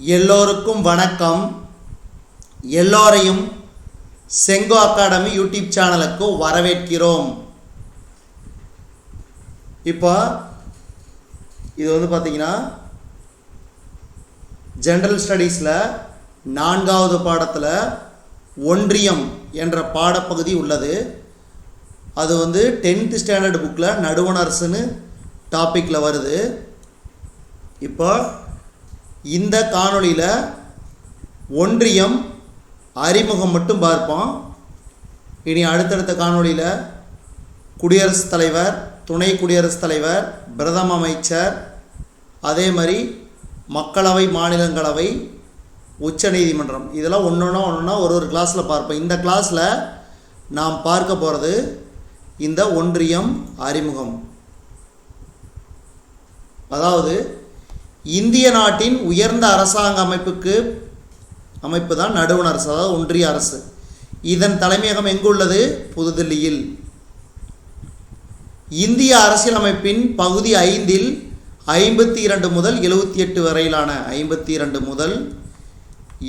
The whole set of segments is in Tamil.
எல்லோருக்கும் வணக்கம். எல்லோரையும் செங்கோ அகாடமி யூடியூப் சேனலுக்கு வரவேற்கிறோம். இப்போ இது பார்த்தீங்கன்னா ஜெனரல் ஸ்டடீஸில் 4வது பாடத்தில் ஒன்றியம் என்ற பாடப்பகுதி உள்ளது. அது 10th ஸ்டாண்டர்ட் புக்கில் நடுவண் அரசுன்னு டாப்பிக்கில் வருது. இப்போ இந்த காணொளியில் ஒன்றியம் அறிமுகம் மட்டும் பார்ப்போம். இனி அடுத்தடுத்த காணொளியில் குடியரசுத் தலைவர், துணை குடியரசுத் தலைவர், பிரதம அமைச்சர், அதே மாதிரி மக்களவை, மாநிலங்களவை, உச்ச நீதிமன்றம், இதெல்லாம் ஒன்றா ஒரு கிளாஸில் பார்ப்போம். இந்த கிளாஸில் நாம் பார்க்க போகிறது இந்த ஒன்றியம் அறிமுகம். அதாவது இந்திய நாட்டின் உயர்ந்த அரசாங்க அமைப்பு தான் நடுவண் அரசு, அதாவது ஒன்றிய அரசு. இதன் தலைமையகம் எங்குள்ளது? புதுதில்லியில். இந்திய அரசியலமைப்பின் பகுதி 5இல் 52 முதல் 78 வரையிலான 52 முதல்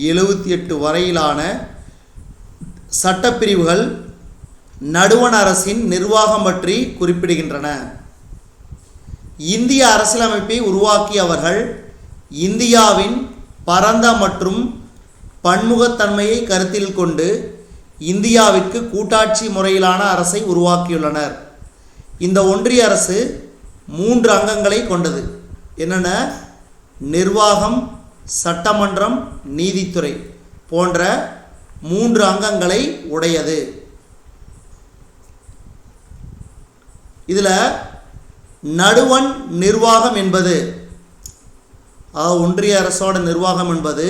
78 வரையிலான சட்டப்பிரிவுகள் நடுவண் அரசின் நிர்வாகம் பற்றி குறிப்பிடுகின்றன. இந்திய அரசியலமைப்பை உருவாக்கியவர்கள் இந்தியாவின் பரந்த மற்றும் பன்முகத்தன்மையை கருத்தில் கொண்டு இந்தியாவிற்கு கூட்டாட்சி முறையிலான அரசை உருவாக்கியுள்ளனர். இந்த ஒன்றிய அரசு 3 அங்கங்களை கொண்டது. என்னென்ன? நிர்வாகம், சட்டமன்றம், நீதித்துறை போன்ற 3 அங்கங்களை உடையது. இதில் நடுவண் நிர்வாகம் என்பது, ஒன்றிய அரசோட நிர்வாகம் என்பது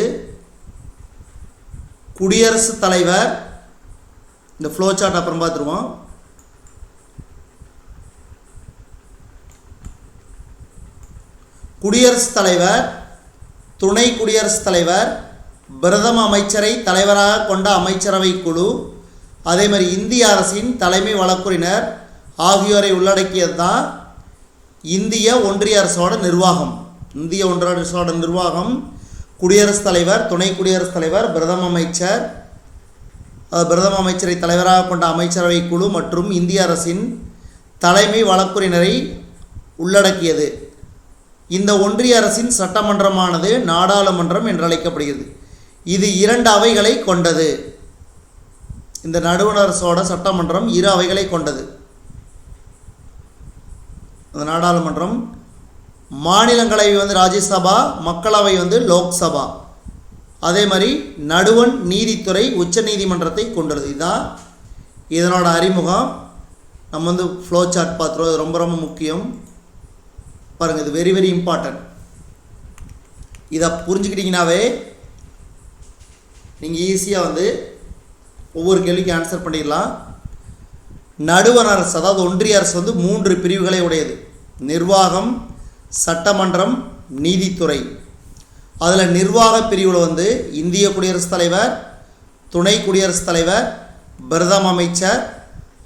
குடியரசுத் தலைவர், இந்த ஃப்ளோ சார்ட் அப்புறம் பார்த்துருவோம். குடியரசுத் தலைவர், துணை குடியரசுத் தலைவர், பிரதம அமைச்சரை தலைவராக கொண்ட அமைச்சரவை குழு, அதே மாதிரி இந்திய அரசின் தலைமை வழக்குரைஞர் ஆகியோரை உள்ளடக்கியது தான் இந்திய ஒன்றிய அரசோட நிர்வாகம். இந்திய ஒன்றிய அரசோட நிர்வாகம் குடியரசுத் தலைவர், துணை குடியரசுத் தலைவர், பிரதம அமைச்சரை தலைவராக கொண்ட அமைச்சரவை குழு மற்றும் இந்திய அரசின் தலைமை வழக்குரைஞரை உள்ளடக்கியது. இந்த ஒன்றிய அரசின் சட்டமன்றமானது நாடாளுமன்றம் என்று அழைக்கப்படுகிறது. இது 2 அவைகளை கொண்டது. இந்த நடுவண் அரசோட சட்டமன்றம் 2 அவைகளை கொண்டது. அந்த நாடாளுமன்றம், மாநிலங்களவை ராஜ்யசபா, மக்களவை லோக்சபா. அதே மாதிரி நடுவண் நீதித்துறை உச்ச நீதிமன்றத்தை கொண்டுள்ளது. இதுதான் இதனோட அறிமுகம். நம்ம ஃப்ளோ சார்ட் பார்த்துருவோம். இது ரொம்ப ரொம்ப முக்கியம். பாருங்கள், இது வெரி வெரி இம்பார்ட்டன்ட். இதை புரிஞ்சுக்கிட்டிங்கனாவே நீங்கள் ஈஸியாக ஒவ்வொரு கேள்விக்கு ஆன்சர் பண்ணிடலாம். நடுவண் அரசு, அதாவது ஒன்றிய அரசு 3 பிரிவுகளை உடையது. நிர்வாகம், சட்டமன்றம், நீதித்துறை. அதில் நிர்வாக பிரிவில் இந்திய குடியரசுத் தலைவர், துணை குடியரசுத் தலைவர், பிரதம அமைச்சர்,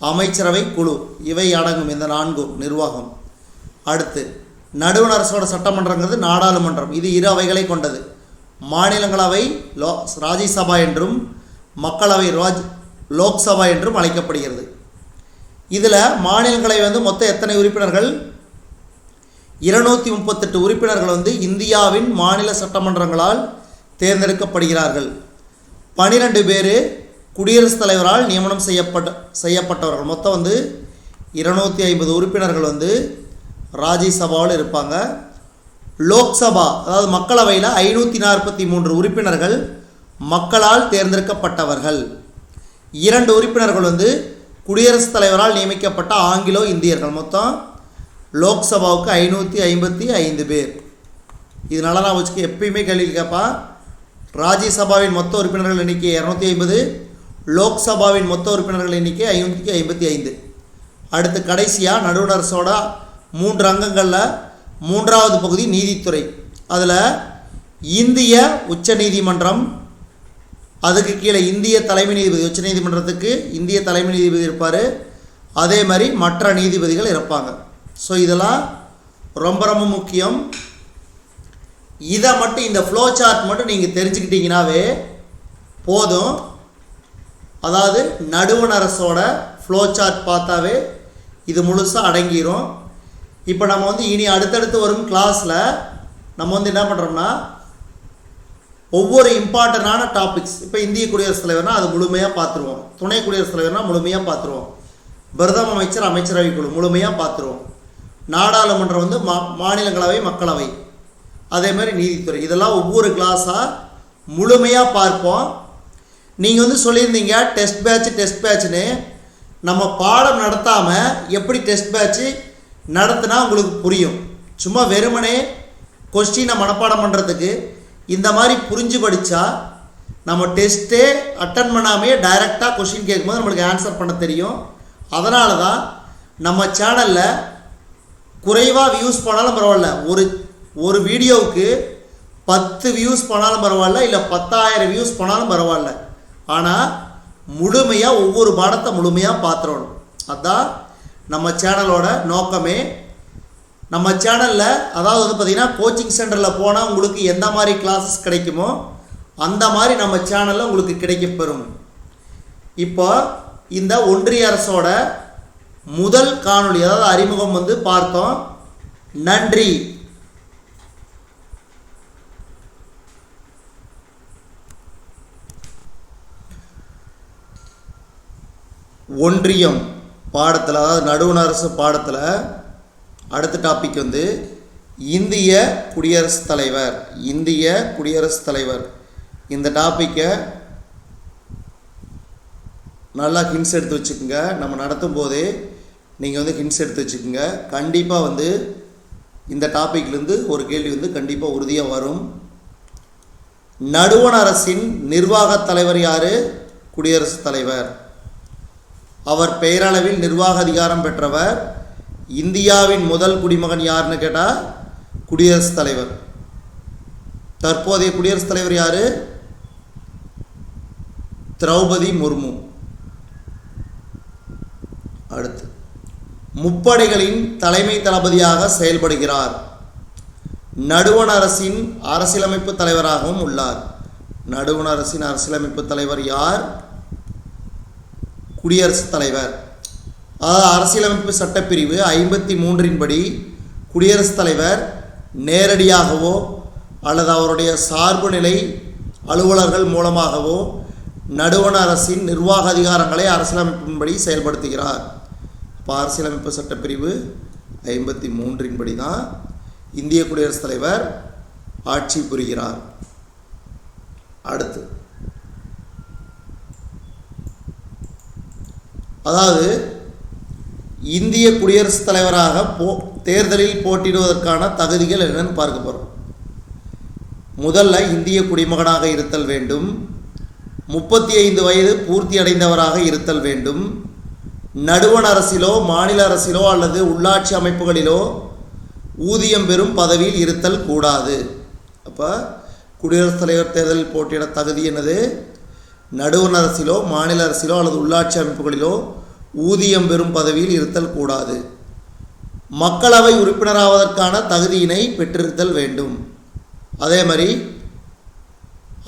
அமைச்சரவை குழு, இவை அடங்கும் இந்த 4 நிர்வாகம். அடுத்து நடுவண் அரசோட சட்டமன்றங்கிறது நாடாளுமன்றம். இது 2 அவைகளை கொண்டது. மாநிலங்களவை ராஜ்யசபா என்றும் மக்களவை லோக்சபா என்றும் அழைக்கப்படுகிறது. இதில் மாநிலங்களவை மொத்தம் எத்தனை உறுப்பினர்கள்? 238 உறுப்பினர்கள் இந்தியாவின் மாநில சட்டமன்றங்களால் தேர்ந்தெடுக்கப்படுகிறார்கள். 12 பேர் குடியரசுத் தலைவரால் நியமனம் செய்யப்பட்டவர்கள். மொத்தம் 250 உறுப்பினர்கள் ராஜ்யசபாவில் இருப்பாங்க. லோக்சபா, அதாவது மக்களவையில் 543 உறுப்பினர்கள் மக்களால் தேர்ந்தெடுக்கப்பட்டவர்கள். 2 உறுப்பினர்கள் குடியரசுத் தலைவரால் நியமிக்கப்பட்ட ஆங்கிலோ இந்தியர்கள். மொத்தம் லோக்சபாவுக்கு 555 பேர். இதனால நான் வச்சுக்க எப்பயுமே கேள்வி கேட்பா. ராஜ்யசபாவின் மொத்த உறுப்பினர்கள் எண்ணிக்கை 250, லோக்சபாவின் மொத்த உறுப்பினர்கள் எண்ணிக்கை 555. அடுத்து கடைசியாக நடுவண் அரசோட 3 அங்கங்களில் 3வது பகுதி நீதித்துறை. அதில் இந்திய உச்ச நீதிமன்றம், அதுக்கு கீழே இந்திய தலைமை நீதிபதி, உச்ச நீதிமன்றத்துக்கு இந்திய தலைமை நீதிபதி இருப்பார். அதே மாதிரி மற்ற நீதிபதிகள் இருப்பாங்க. ஸோ இதெல்லாம் ரொம்ப ரொம்ப முக்கியம். இதை மட்டும் இந்த ஃப்ளோ சார்ட் மட்டும் நீங்கள் தெரிஞ்சுக்கிட்டீங்கன்னாவே போதும். அதாவது நடுவண் அரசோட ஃப்ளோ சார்ட் பார்த்தாவே இது முழுசாக அடங்கிடும். இப்போ நம்ம வந்து இனி அடுத்தடுத்து வரும் கிளாஸில் நம்ம வந்து என்ன பண்ணுறோம்னா ஒவ்வொரு இம்பார்ட்டண்டான டாபிக்ஸ், இப்போ இந்திய குடியரசுத் தலைவர்னால் அது முழுமையாக பார்த்துருவோம், துணை குடியரசுத் தலைவர்னால் முழுமையாக பார்த்துருவோம், பிரதம அமைச்சர் அமைச்சரவை குழு முழுமையாக பார்த்துருவோம், நாடாளுமன்றம் வந்து மாநிலங்களவை மக்களவை, அதே மாதிரி நீதித்துறை, இதெல்லாம் ஒவ்வொரு கிளாஸாக முழுமையாக பார்ப்போம். நீங்கள் வந்து சொல்லியிருந்தீங்க டெஸ்ட் பேட்ச்னு. நம்ம பாடம் நடத்தாமல் எப்படி டெஸ்ட் பேட்ச்சு நடத்தினா உங்களுக்கு புரியும்? சும்மா வெறுமனே கொஸ்டினை மனப்பாடம் பண்ணுறதுக்கு இந்த மாதிரி புரிஞ்சு படித்தா நம்ம டெஸ்ட்டே அட்டன் பண்ணாமே டைரெக்டாக கொஸ்டின் கேட்கும்போது நம்மளுக்கு ஆன்சர் பண்ண தெரியும். அதனால தான் நம்ம சேனலில் குறைவாக வியூஸ் போனாலும் பரவாயில்ல, ஒரு வீடியோவுக்கு 10 வியூஸ் போனாலும் பரவாயில்ல, இல்லை 10,000 வியூஸ் போனாலும் பரவாயில்ல, ஆனால் முழுமையாக ஒவ்வொரு பாடத்தை முழுமையாக பார்த்துடணும். அதுதான் நம்ம சேனலோட நோக்கமே. நம்ம சேனலில் அதாவது வந்து பார்த்திங்கன்னா கோச்சிங் சென்டரில் போனால் உங்களுக்கு எந்த மாதிரி கிளாஸஸ் கிடைக்குமோ அந்த மாதிரி நம்ம சேனலில் உங்களுக்கு கிடைக்கப்பெறும். இப்போ இந்த ஒன்றிய அரசோட முதல் காணொளி அதாவது அறிமுகம் வந்து பார்த்தோம். நன்றி. ஒன்றியம் பாடத்தில் அதாவது நடுவண் அரசு பாடத்தில் அடுத்த டாபிக் வந்து இந்திய குடியரசுத் தலைவர். இந்திய குடியரசுத் தலைவர் இந்த டாப்பிக்கை நல்லா ஹிண்ட்ஸ் எடுத்து வச்சுக்கோங்க. நம்ம நடத்தும் போதே நீங்கள் வந்து ஹிண்ட்ஸ் எடுத்து வச்சுக்கோங்க. கண்டிப்பாக வந்து இந்த டாப்பிக்லேருந்து ஒரு கேள்வி வந்து கண்டிப்பாக உறுதியாக வரும். நடுவண் அரசின் நிர்வாகத் தலைவர் யார்? குடியரசுத் தலைவர். அவர் பெயரளவில் நிர்வாக அதிகாரம் பெற்றவர். இந்தியாவின் முதல் குடிமகன் யாருன்னு கேட்டால் குடியரசுத் தலைவர். தற்போதைய குடியரசுத் தலைவர் யார்? திரௌபதி முர்மு. அடுத்து முப்படைகளின் தலைமை தளபதியாக செயல்படுகிறார். நடுவண் அரசின் அரசியலமைப்பு தலைவராகவும் உள்ளார். நடுவண் அரசின் அரசியலமைப்பு தலைவர் யார்? குடியரசுத் தலைவர். அதாவது அரசியலமைப்பு சட்டப்பிரிவு 53 படி குடியரசுத் தலைவர் நேரடியாகவோ அல்லது அவருடைய சார்பு நிலை அலுவலர்கள் மூலமாகவோ நடுவண் அரசின் நிர்வாக அதிகாரங்களை அரசியலமைப்பின்படி செயல்படுத்துகிறார். இப்போ அரசியலமைப்பு சட்டப்பிரிவு 53 படி தான் இந்திய குடியரசுத் தலைவர் ஆட்சி புரிகிறார். அடுத்து அதாவது இந்திய குடியரசுத் தலைவராக தேர்தலில் போட்டியிடுவதற்கான தகுதிகள் என்னன்னு பார்க்க போகிறோம். முதல்ல இந்திய குடிமகனாக இருத்தல் வேண்டும். 35 வயது பூர்த்தி அடைந்தவராக இருத்தல் வேண்டும். நடுவண் அரசிலோ மாநில அரசிலோ அல்லது உள்ளாட்சி அமைப்புகளிலோ ஊதியம் பெறும் பதவியில் இருத்தல் கூடாது. அப்போ குடியரசுத் தலைவர் தேர்தலில் போட்டியிட தகுதி என்னது? நடுவண் அரசிலோ மாநில அரசிலோ அல்லது உள்ளாட்சி அமைப்புகளிலோ ஊதியம் பெறும் பதவியில் இருத்தல் கூடாது. மக்களவை உறுப்பினராவதற்கான தகுதியினை பெற்றிருத்தல் வேண்டும். அதே மாதிரி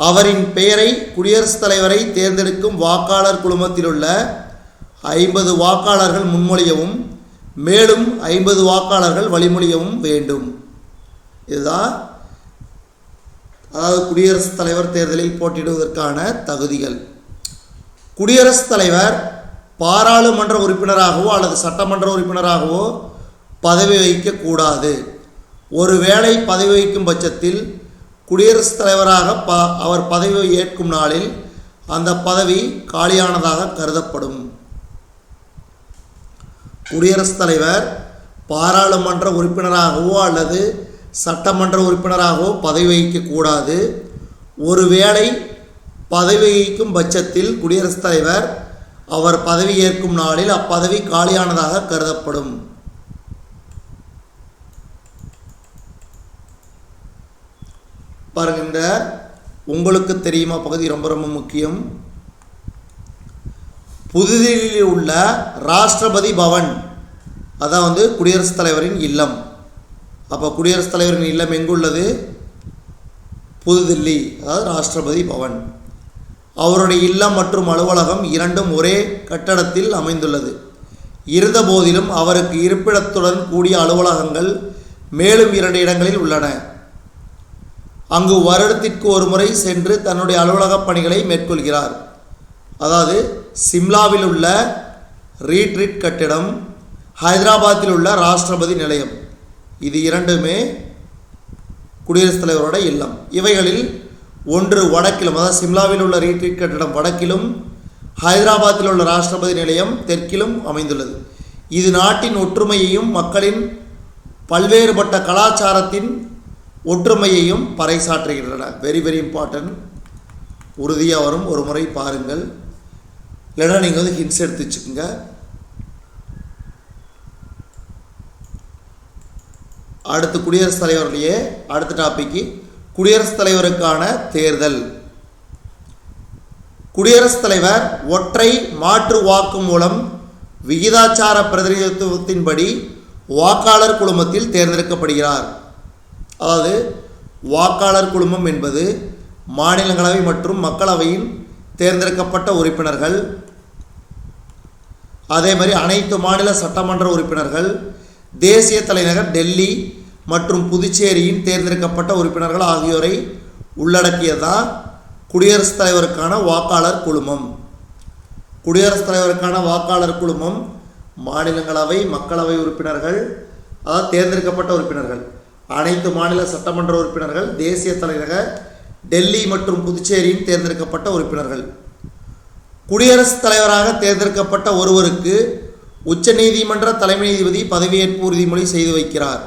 அவரின் பெயரை குடியரசுத் தலைவரை தேர்ந்தெடுக்கும் வாக்காளர் குழுமத்தில் உள்ள 50 வாக்காளர்கள் முன்மொழியவும் மேலும் 50 வாக்காளர்கள் வழிமொழியவும் வேண்டும். இதுதான் அதாவது குடியரசுத் தலைவர் தேர்தலில் போட்டியிடுவதற்கான தகுதிகள். குடியரசுத் தலைவர் பாராளுமன்ற உறுப்பினராகவோ அல்லது சட்டமன்ற உறுப்பினராகவோ பதவி வகிக்கக்கூடாது. ஒருவேளை பதவி வகிக்கும் பட்சத்தில் குடியரசுத் தலைவராக அவர் பதவி ஏற்கும் நாளில் அந்த பதவி காலியானதாக கருதப்படும். குடியரசுத் தலைவர் பாராளுமன்ற உறுப்பினராகவோ அல்லது சட்டமன்ற உறுப்பினராகவோ பதவி வகிக்கக்கூடாது. ஒருவேளை பதவி வகிக்கும் பட்சத்தில் குடியரசுத் தலைவர் அவர் பதவி ஏற்கும் நாளில் அப்பதவி காலியானதாக கருதப்படும். பாருங்க, உங்களுக்கு தெரியுமா பகுதி ரொம்ப ரொம்ப முக்கியம். புதுதில்லியில் உள்ள ராஷ்டிரபதி பவன் அதான் குடியரசுத் தலைவரின் இல்லம். அப்போ குடியரசுத் தலைவரின் இல்லம் எங்குள்ளது? புதுதில்லி, அதாவது ராஷ்டிரபதி பவன். அவருடைய இல்லம் மற்றும் அலுவலகம் இரண்டும் ஒரே கட்டடத்தில் அமைந்துள்ளது. இருந்தபோதிலும் அவருக்கு இருப்பிடத்துடன் கூடிய அலுவலகங்கள் மேலும் 2 இடங்களில் உள்ளன. அங்கு வருடத்திற்கு ஒரு முறை சென்று தன்னுடைய அலுவலக பணிகளை மேற்கொள்கிறார். அதாவது சிம்லாவில் உள்ள ரீட்ரீட் கட்டிடம், ஹைதராபாத்தில் உள்ள ராஷ்டிரபதி நிலையம், இது இரண்டுமே குடியரசுத் தலைவரோட இல்லம். இவைகளில் ஒன்று வடக்கிலும், அதாவது சிம்லாவில் உள்ள ரீட்ரீட் கட்டிடம் வடக்கிலும், ஹைதராபாத்தில் உள்ள ராஷ்டிரபதி நிலையம் தெற்கிலும் அமைந்துள்ளது. இது நாட்டின் ஒற்றுமையையும் மக்களின் பல்வேறுபட்ட கலாச்சாரத்தின் ஒற்றுமையையும் பறைசாற்றுகின்றன. Very very important. உறுதியாக வரும், ஒரு முறை பாருங்கள், இல்லைன்னா நீங்கள் ஹிண்ட்ஸ் எடுத்து வச்சுக்கோங்க. அடுத்து குடியரசுத் தலைவருடைய அடுத்த டாபிக்கு குடியரசுத் தலைவருக்கான தேர்தல். குடியரசுத் தலைவர் ஒற்றை மாற்று வாக்கு மூலம் விகிதாச்சார பிரதிநிதித்துவத்தின்படி வாக்காளர் குழுமத்தில் தேர்ந்தெடுக்கப்படுகிறார். அதாவது வாக்காளர் குழுமம் என்பது மாநிலங்களவை மற்றும் மக்களவையின் தேர்ந்தெடுக்கப்பட்ட உறுப்பினர்கள், அதே மாதிரி அனைத்து மாநில சட்டமன்ற உறுப்பினர்கள், தேசிய தலைநகர் டெல்லி மற்றும் புதுச்சேரியின் தேர்ந்தெடுக்கப்பட்ட உறுப்பினர்கள் ஆகியோரை உள்ளடக்கியதான் குடியரசுத் தலைவருக்கான வாக்காளர் குழுமம். குடியரசுத் தலைவருக்கான வாக்காளர் குழுமம் மாநிலங்களவை, மக்களவை உறுப்பினர்கள், அதாவது தேர்ந்தெடுக்கப்பட்ட உறுப்பினர்கள், அனைத்து மாநில சட்டமன்ற உறுப்பினர்கள், தேசிய தலைநகர் டெல்லி மற்றும் புதுச்சேரியின் தேர்ந்தெடுக்கப்பட்ட உறுப்பினர்கள். குடியரசுத் தலைவராக தேர்ந்தெடுக்கப்பட்ட ஒருவருக்கு உச்சநீதிமன்ற தலைமை நீதிபதி பதவியேற்பு உறுதிமொழி செய்து வைக்கிறார்.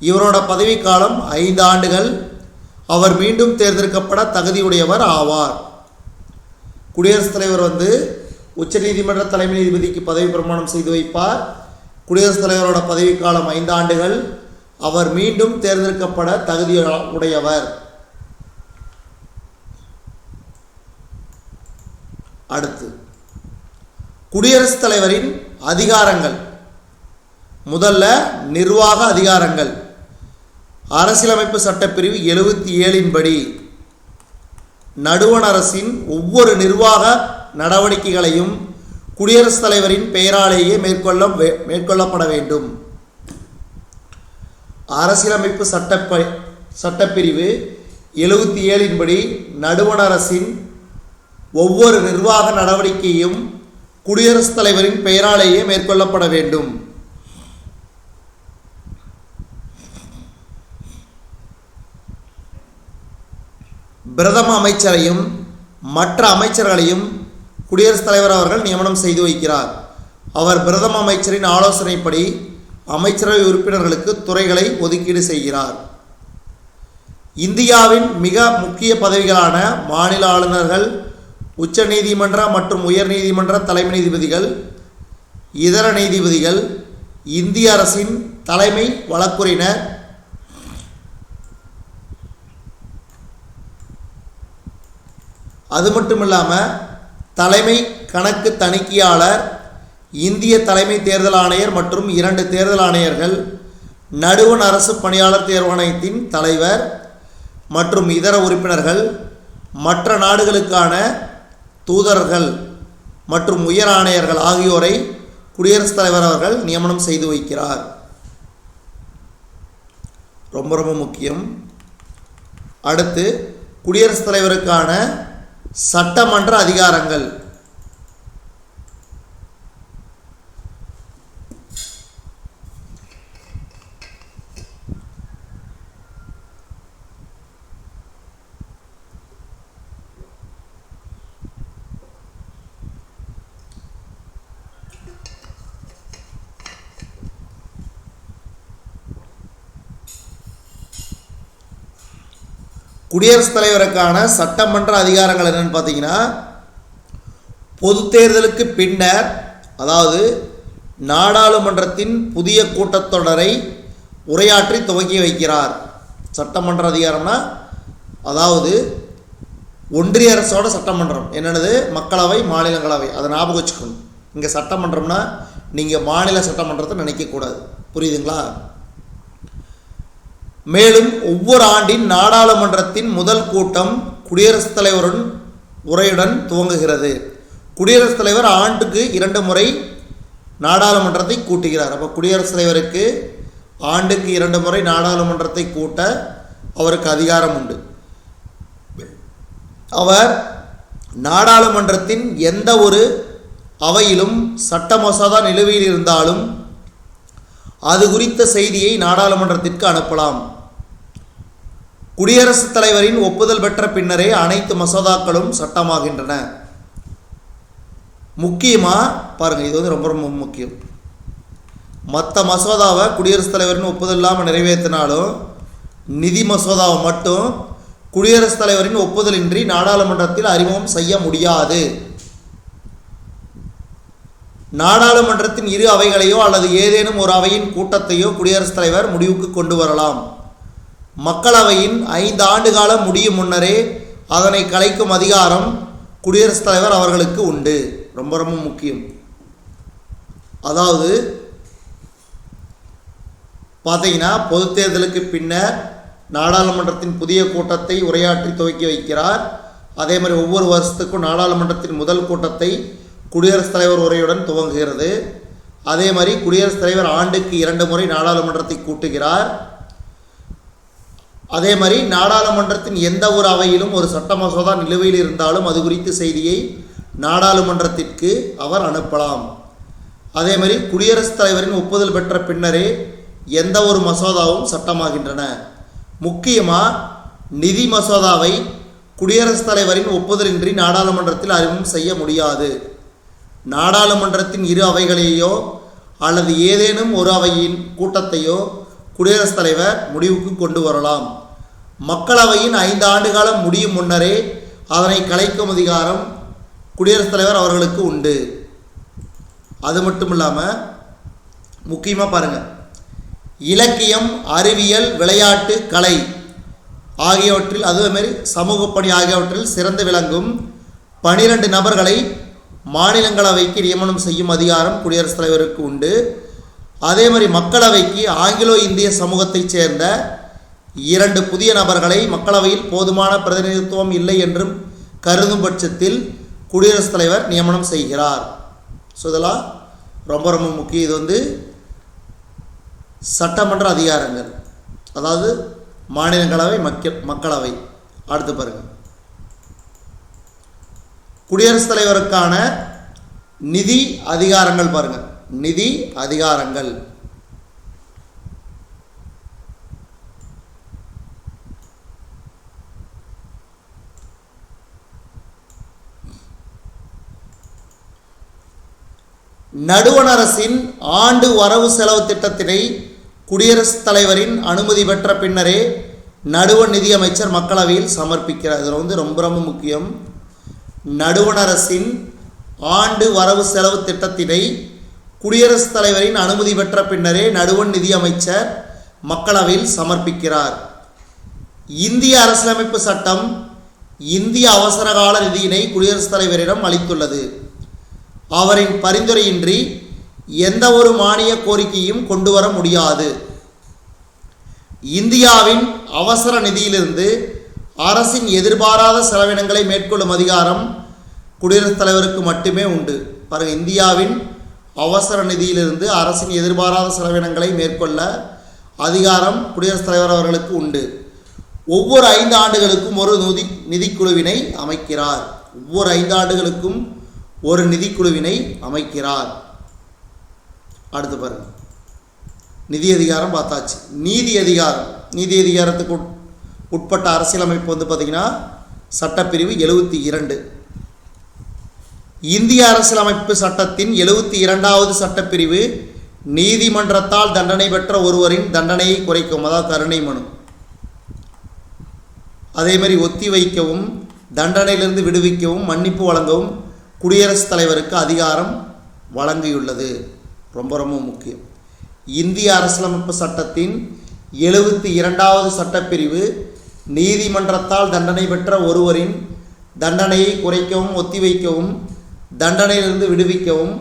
இவரோட பதவிக்காலம் 5 ஆண்டுகள். அவர் மீண்டும் தேர்ந்தெடுக்கப்பட தகுதியுடையவர் ஆவார். குடியரசுத் தலைவர் உச்சநீதிமன்ற தலைமை நீதிபதிக்கு பதவி பிரமாணம் செய்து வைப்பார். குடியரசுத் தலைவரோட பதவிக்காலம் 5 ஆண்டுகள். அவர் மீண்டும் தேர்ந்தெடுக்கப்பட தகுதியுடையவர். அடுத்து குடியரசுத் தலைவரின் அதிகாரங்கள். முதல்ல நிர்வாக அதிகாரங்கள். அரசியலமைப்பு சட்டப்பிரிவு 77 படி நடுவண் அரசின் ஒவ்வொரு நிர்வாக நடவடிக்கைகளையும் குடியரசுத் தலைவரின் பெயராலேயே மேற்கொள்ளப்பட வேண்டும். அரசியலமைப்பு சட்டப்பிரிவு 77 படி நடுவண் அரசின் ஒவ்வொரு நிர்வாக நடவடிக்கையும் குடியரசுத் தலைவரின் பெயராலேயே மேற்கொள்ளப்பட வேண்டும். பிரதம அமைச்சரையும் மற்ற அமைச்சர்களையும் குடியரசுத் தலைவர் அவர்கள் நியமனம் செய்து வைக்கிறார். அவர் பிரதம அமைச்சரின் ஆலோசனைப்படி அமைச்சரவை உறுப்பினர்களுக்கு துறைகளை ஒதுக்கீடு செய்கிறார். இந்தியாவின் மிக முக்கிய பதவிகளான மாநில ஆளுநர்கள், உச்ச நீதிமன்ற மற்றும் உயர் நீதிமன்ற தலைமை நீதிபதிகள், இதர நீதிபதிகள், இந்திய அரசின் தலைமை வழக்குரைஞர், அது மட்டும் இல்லாமல் தலைமை கணக்கு தணிக்கையாளர், இந்திய தலைமை தேர்தல் ஆணையர் மற்றும் 2 தேர்தல் ஆணையர்கள், நடுவண் அரசு பணியாளர் தேர்வாணையத்தின் தலைவர் மற்றும் இதர உறுப்பினர்கள், மற்ற நாடுகளுக்கான தூதர்கள் மற்றும் உயர் ஆணையர்கள் ஆகியோரை குடியரசுத் தலைவர் அவர்கள் நியமனம் செய்து வைக்கிறார். ரொம்ப ரொம்ப முக்கியம். அடுத்து குடியரசுத் தலைவருக்கான சட்டமன்ற அதிகாரங்கள். குடியரசுத் தலைவருக்கான சட்டமன்ற அதிகாரங்கள் என்னென்னு பார்த்தீங்கன்னா, பொது தேர்தலுக்கு பின்னர், அதாவது நாடாளுமன்றத்தின் புதிய கூட்டத்தொடரை உரையாற்றி துவக்கி வைக்கிறார். சட்டமன்ற அதிகாரம்னா அதாவது ஒன்றிய அரசோட சட்டமன்றம் என்னென்னது, மக்களவை, மாநிலங்களவை, அதை ஞாபகம் வச்சுக்கணும். இங்கே சட்டமன்றம்னா நீங்கள் மாநில சட்டமன்றத்தை நினைக்கக்கூடாது, புரியுதுங்களா? மேலும் ஒவ்வொரு ஆண்டின் நாடாளுமன்றத்தின் முதல் கூட்டம் குடியரசுத் தலைவரின் உரையுடன் துவங்குகிறது. குடியரசுத் தலைவர் ஆண்டுக்கு 2 முறை நாடாளுமன்றத்தை கூட்டுகிறார். அப்போ குடியரசுத் தலைவருக்கு ஆண்டுக்கு 2 முறை நாடாளுமன்றத்தை கூட்ட அவருக்கு அதிகாரம் உண்டு. அவர் நாடாளுமன்றத்தின் எந்த ஒரு அவையிலும் சட்ட மசோதா நிலுவையில் இருந்தாலும் அது குறித்த செய்தியை நாடாளுமன்றத்திற்கு அனுப்பலாம். குடியரசுத் தலைவரின் ஒப்புதல் பெற்ற பின்னரே அனைத்து மசோதாக்களும் சட்டமாகின்றன. முக்கியமாக பாருங்கள், இது ரொம்ப ரொம்ப முக்கியம். மற்ற மசோதாவை குடியரசுத் தலைவரின் ஒப்புதல் இல்லாமல் நிறைவேற்றினாலும் நிதி மசோதாவை மட்டும் குடியரசுத் தலைவரின் ஒப்புதலின்றி நாடாளுமன்றத்தில் அறிமுகம் செய்ய முடியாது. நாடாளுமன்றத்தின் இரு அவைகளையோ அல்லது ஏதேனும் ஒரு அவையின் கூட்டத்தையோ குடியரசுத் தலைவர் முடிவுக்கு கொண்டு வரலாம். மக்களவையின் 5 ஆண்டு காலம் முடியும் முன்னரே அதனை கலைக்கும் அதிகாரம் குடியரசுத் தலைவர் அவர்களுக்கு உண்டு. ரொம்ப ரொம்ப முக்கியம். அதாவது பார்த்தீங்கன்னா, பொது தேர்தலுக்கு பின்னர் நாடாளுமன்றத்தின் புதிய கூட்டத்தை உரையாற்றி துவக்கி வைக்கிறார். அதே மாதிரி ஒவ்வொரு வருஷத்துக்கும் நாடாளுமன்றத்தின் முதல் கூட்டத்தை குடியரசுத் தலைவர் உரையுடன் துவங்குகிறது. அதே மாதிரி குடியரசுத் தலைவர் ஆண்டுக்கு 2 முறை நாடாளுமன்றத்தை கூட்டுகிறார். அதே மாதிரி நாடாளுமன்றத்தின் எந்த ஒரு அவையிலும் ஒரு சட்ட மசோதா நிலுவையில் இருந்தாலும் அது குறித்த செய்தியை நாடாளுமன்றத்திற்கு அவர் அனுப்பலாம். அதே மாதிரி குடியரசுத் தலைவரின் ஒப்புதல் பெற்ற பின்னரே எந்த ஒரு மசோதாவும் சட்டமாகின்றன. முக்கியமாக நிதி மசோதாவை குடியரசுத் தலைவரின் ஒப்புதலின்றி நாடாளுமன்றத்தில் அறிமுகம் செய்ய முடியாது. நாடாளுமன்றத்தின் இரு அவைகளையோ அல்லது ஏதேனும் ஒரு அவையின் கூட்டத்தையோ குடியரசுத் தலைவர் முடிவுக்கு கொண்டு வரலாம். மக்களவையின் 5 ஆண்டு காலம் முடியும் முன்னரே அதனை கலைக்கும் அதிகாரம் குடியரசுத் தலைவர் அவர்களுக்கு உண்டு. அது மட்டும் இல்லாமல் முக்கியமாக பாருங்கள், இலக்கியம், அறிவியல், விளையாட்டு, கலை ஆகியவற்றில் அதேமாரி சமூக பணி ஆகியவற்றில் சிறந்து விளங்கும் 12 நபர்களை மாநிலங்களவைக்கு நியமனம் செய்யும் அதிகாரம் குடியரசுத் தலைவருக்கு உண்டு. அதே மாதிரி மக்களவைக்கு ஆங்கிலோ இந்திய சமூகத்தைச் சேர்ந்த 2 புதிய நபர்களை மக்களவையில் போதுமான பிரதிநிதித்துவம் இல்லை என்றும் கருதும் பட்சத்தில் குடியரசுத் தலைவர் நியமனம் செய்கிறார். ஸோ இதெல்லாம் ரொம்ப ரொம்ப முக்கியம். இது சட்டமன்ற அதிகாரங்கள், அதாவது மாநிலங்களவை, மக்களவை. அடுத்து பாருங்கள், குடியரசுத் தலைவருக்கான நிதி அதிகாரங்கள். பாருங்கள், நிதி அதிகாரங்கள். நடுவண் அரசின் ஆண்டு வரவு செலவு திட்டத்தினை குடியரசுத் தலைவரின் அனுமதி பெற்ற பின்னரே நடுவண் நிதியமைச்சர் மக்களவையில் சமர்ப்பிக்கிறார். இது ரொம்ப ரொம்ப முக்கியம். நடுவண் அரசின் ஆண்டு வரவு செலவு திட்டத்தினை குடியரசுத் தலைவரின் அனுமதி பெற்ற பின்னரே நடுவண் நிதியமைச்சர் மக்களவையில் சமர்ப்பிக்கிறார். இந்திய அரசியலமைப்பு சட்டம் இந்திய அவசரகால நிதியினை குடியரசுத் தலைவரிடம் அளித்துள்ளது. அவரின் பரிந்துரையின்றி எந்த ஒரு மானிய கோரிக்கையும் கொண்டு வர முடியாது. இந்தியாவின் அவசர நிதியிலிருந்து அரசின் எதிர்பாராத செலவினங்களை மேற்கொள்ளும் அதிகாரம் குடியரசுத் தலைவருக்கு மட்டுமே உண்டு. பாருங்கள், இந்தியாவின் அவசர நிதியிலிருந்து அரசின் எதிர்பாராத செலவினங்களை மேற்கொள்ள அதிகாரம் குடியரசுத் தலைவர் அவர்களுக்கு உண்டு. ஒவ்வொரு 5 ஆண்டுகளுக்கும் ஒரு நிதிக்குழுவினை அமைக்கிறார். ஒவ்வொரு 5 ஆண்டுகளுக்கும் ஒரு நிதிக்குழுவினை அமைக்கிறார். அடுத்து பாருங்கள், நிதி அதிகாரம் பார்த்தாச்சு. நீதி அதிகாரம். நீதி அதிகாரத்துக்கு உட்பட்ட அரசியலமைப்பு பார்த்திங்கன்னா சட்டப்பிரிவு 72. இந்திய அரசியலமைப்பு சட்டத்தின் 72வது சட்டப்பிரிவு நீதிமன்றத்தால் தண்டனை பெற்ற ஒருவரின் தண்டனையை குறைக்கும், அதாவது கருணை மனு. அதேமாதிரி ஒத்தி வைக்கவும், தண்டனையிலிருந்து விடுவிக்கவும், மன்னிப்பு வழங்கவும் குடியரசுத் தலைவருக்கு அதிகாரம் வழங்கியுள்ளது. ரொம்ப ரொம்ப முக்கியம். இந்திய அரசியலமைப்பு சட்டத்தின் 72வது சட்டப்பிரிவு நீதிமன்றத்தால் தண்டனை பெற்ற ஒருவரின் தண்டனையை குறைக்கவும், ஒத்திவைக்கவும், தண்டனையிலிருந்து விடுவிக்கவும்,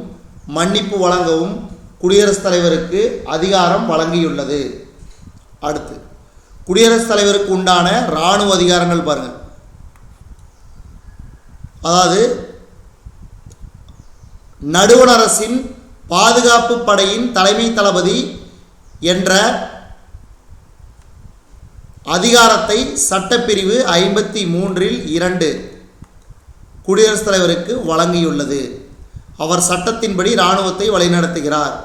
மன்னிப்பு வழங்கவும் குடியரசுத் தலைவருக்கு அதிகாரம் வழங்கியுள்ளது. அடுத்து, குடியரசுத் தலைவருக்கு உண்டான இராணுவ அதிகாரங்கள் பாருங்கள். அதாவது நடுவண் அரசின் பாதுகாப்பு படையின் தலைமை தளபதி என்ற அதிகாரத்தை சட்டப்பிரிவு 53(2) குடியரசுத் தலைவருக்கு வழங்கியுள்ளது. அவர் சட்டத்தின்படி இராணுவத்தை வழிநடத்துகிறார்.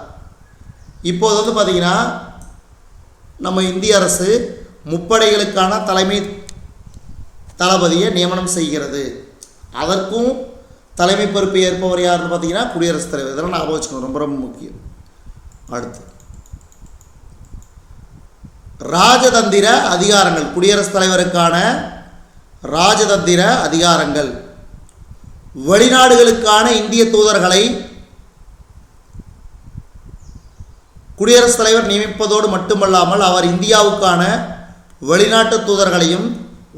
இப்போது வந்து பார்த்திங்கன்னா நம்ம இந்திய அரசு முப்படைகளுக்கான தலைமை தளபதியை நியமனம் செய்கிறது. அதற்கும் தலைமை பொறுப்பை ஏற்பவர் யாருன்னு பார்த்தீங்கன்னா குடியரசுத் தலைவர். இதெல்லாம் ஞாபகம் வச்சுக்கணும், ரொம்ப ரொம்ப முக்கியம். அடுத்து ராஜதந்திர அதிகாரங்கள். குடியரசுத் தலைவருக்கான ராஜதந்திர அதிகாரங்கள். வெளிநாடுகளுக்கான இந்திய தூதர்களை குடியரசுத் தலைவர் நியமிப்பதோடு மட்டுமல்லாமல் அவர் இந்தியாவுக்கான வெளிநாட்டு தூதர்களையும்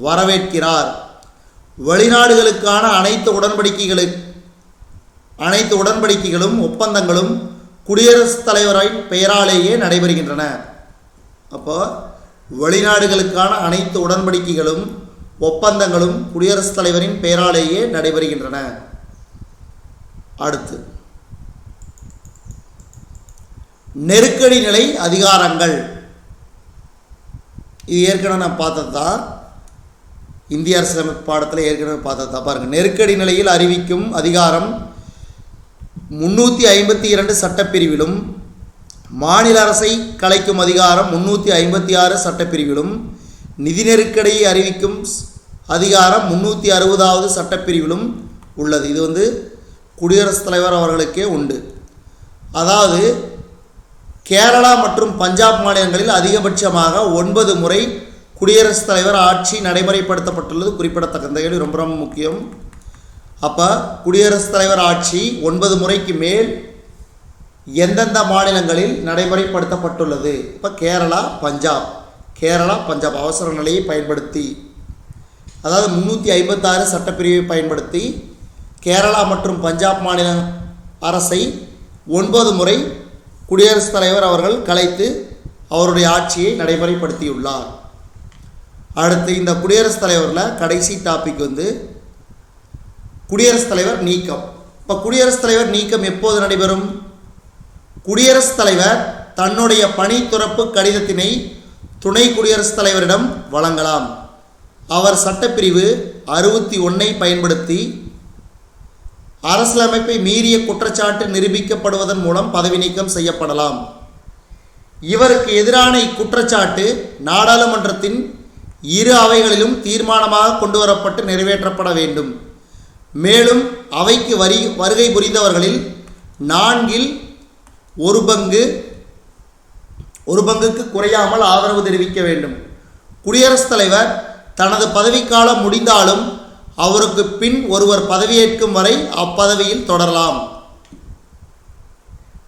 வரவேற்கிறார். வெளிநாடுகளுக்கான அனைத்து உடன்படிக்கைகளும் ஒப்பந்தங்களும் குடியரசுத் தலைவரின் பெயராலேயே நடைபெறுகின்றன. அப்போ வெளிநாடுகளுக்கான அனைத்து உடன்படிக்கைகளும் ஒப்பந்தங்களும் குடியரசுத் தலைவரின் பெயராலேயே நடைபெறுகின்றன. அடுத்து நெருக்கடி நிலை அதிகாரங்கள். இது ஏற்கனவே நான் பார்த்தது தான், இந்திய அரசியலமைப்பு பாடத்தில் ஏற்கனவே பார்த்தது தான். பாருங்கள், நெருக்கடி நிலையில் அறிவிக்கும் அதிகாரம் 352 சட்டப்பிரிவிலும், மாநில அரசை கலைக்கும் அதிகாரம் 356 சட்டப்பிரிவிலும், நிதி நெருக்கடியை அறிவிக்கும் அதிகாரம் 360வது சட்டப்பிரிவிலும் உள்ளது. இது வந்து குடியரசுத் தலைவர் அவர்களுக்கே உண்டு. அதாவது கேரளா மற்றும் பஞ்சாப் மாநிலங்களில் அதிகபட்சமாக 9 முறை குடியரசுத் தலைவர் ஆட்சி நடைமுறைப்படுத்தப்பட்டுள்ளது குறிப்பிடத்தக்கது. இந்த கேள்வி ரொம்ப ரொம்ப முக்கியம். அப்போ குடியரசுத் தலைவர் ஆட்சி 9 முறைக்கு மேல் எந்தெந்த மாநிலங்களில் நடைமுறைப்படுத்தப்பட்டுள்ளது? இப்போ கேரளா பஞ்சாப் அவசர நிலையை பயன்படுத்தி, அதாவது 356 சட்டப்பிரிவை பயன்படுத்தி கேரளா மற்றும் பஞ்சாப் மாநில அரசை 9 முறை குடியரசுத் தலைவர் அவர்கள் கலைத்து அவருடைய ஆட்சியை நடைமுறைப்படுத்தியுள்ளார். அடுத்து இந்த குடியரசுத் தலைவரில் கடைசி டாபிக் வந்து குடியரசுத் தலைவர் நீக்கம். இப்போ குடியரசுத் தலைவர் நீக்கம் எப்போது நடைபெறும்? குடியரசுத் தலைவர் தன்னுடைய பணி துறப்பு கடிதத்தினை துணை குடியரசுத் தலைவரிடம் வழங்கலாம். அவர் சட்டப்பிரிவு 61 பயன்படுத்தி அரசியலமைப்பை மீறிய குற்றச்சாட்டு நிரூபிக்கப்படுவதன் மூலம் பதவி நீக்கம் செய்யப்படலாம். இவருக்கு எதிரான இக்குற்றச்சாட்டு நாடாளுமன்றத்தின் இரு அவைகளிலும் தீர்மானமாக கொண்டு வரப்பட்டு நிறைவேற்றப்பட வேண்டும். மேலும் அவைக்கு வருகை புரிந்தவர்களில் 4/1 பங்குக்கு குறையாமல் ஆதரவு தெரிவிக்க வேண்டும். குடியரசுத் தலைவர் தனது பதவிக்காலம் முடிந்தாலும் அவருக்கு பின் ஒருவர் பதவியேற்கும் வரை அப்பதவியில் தொடரலாம்.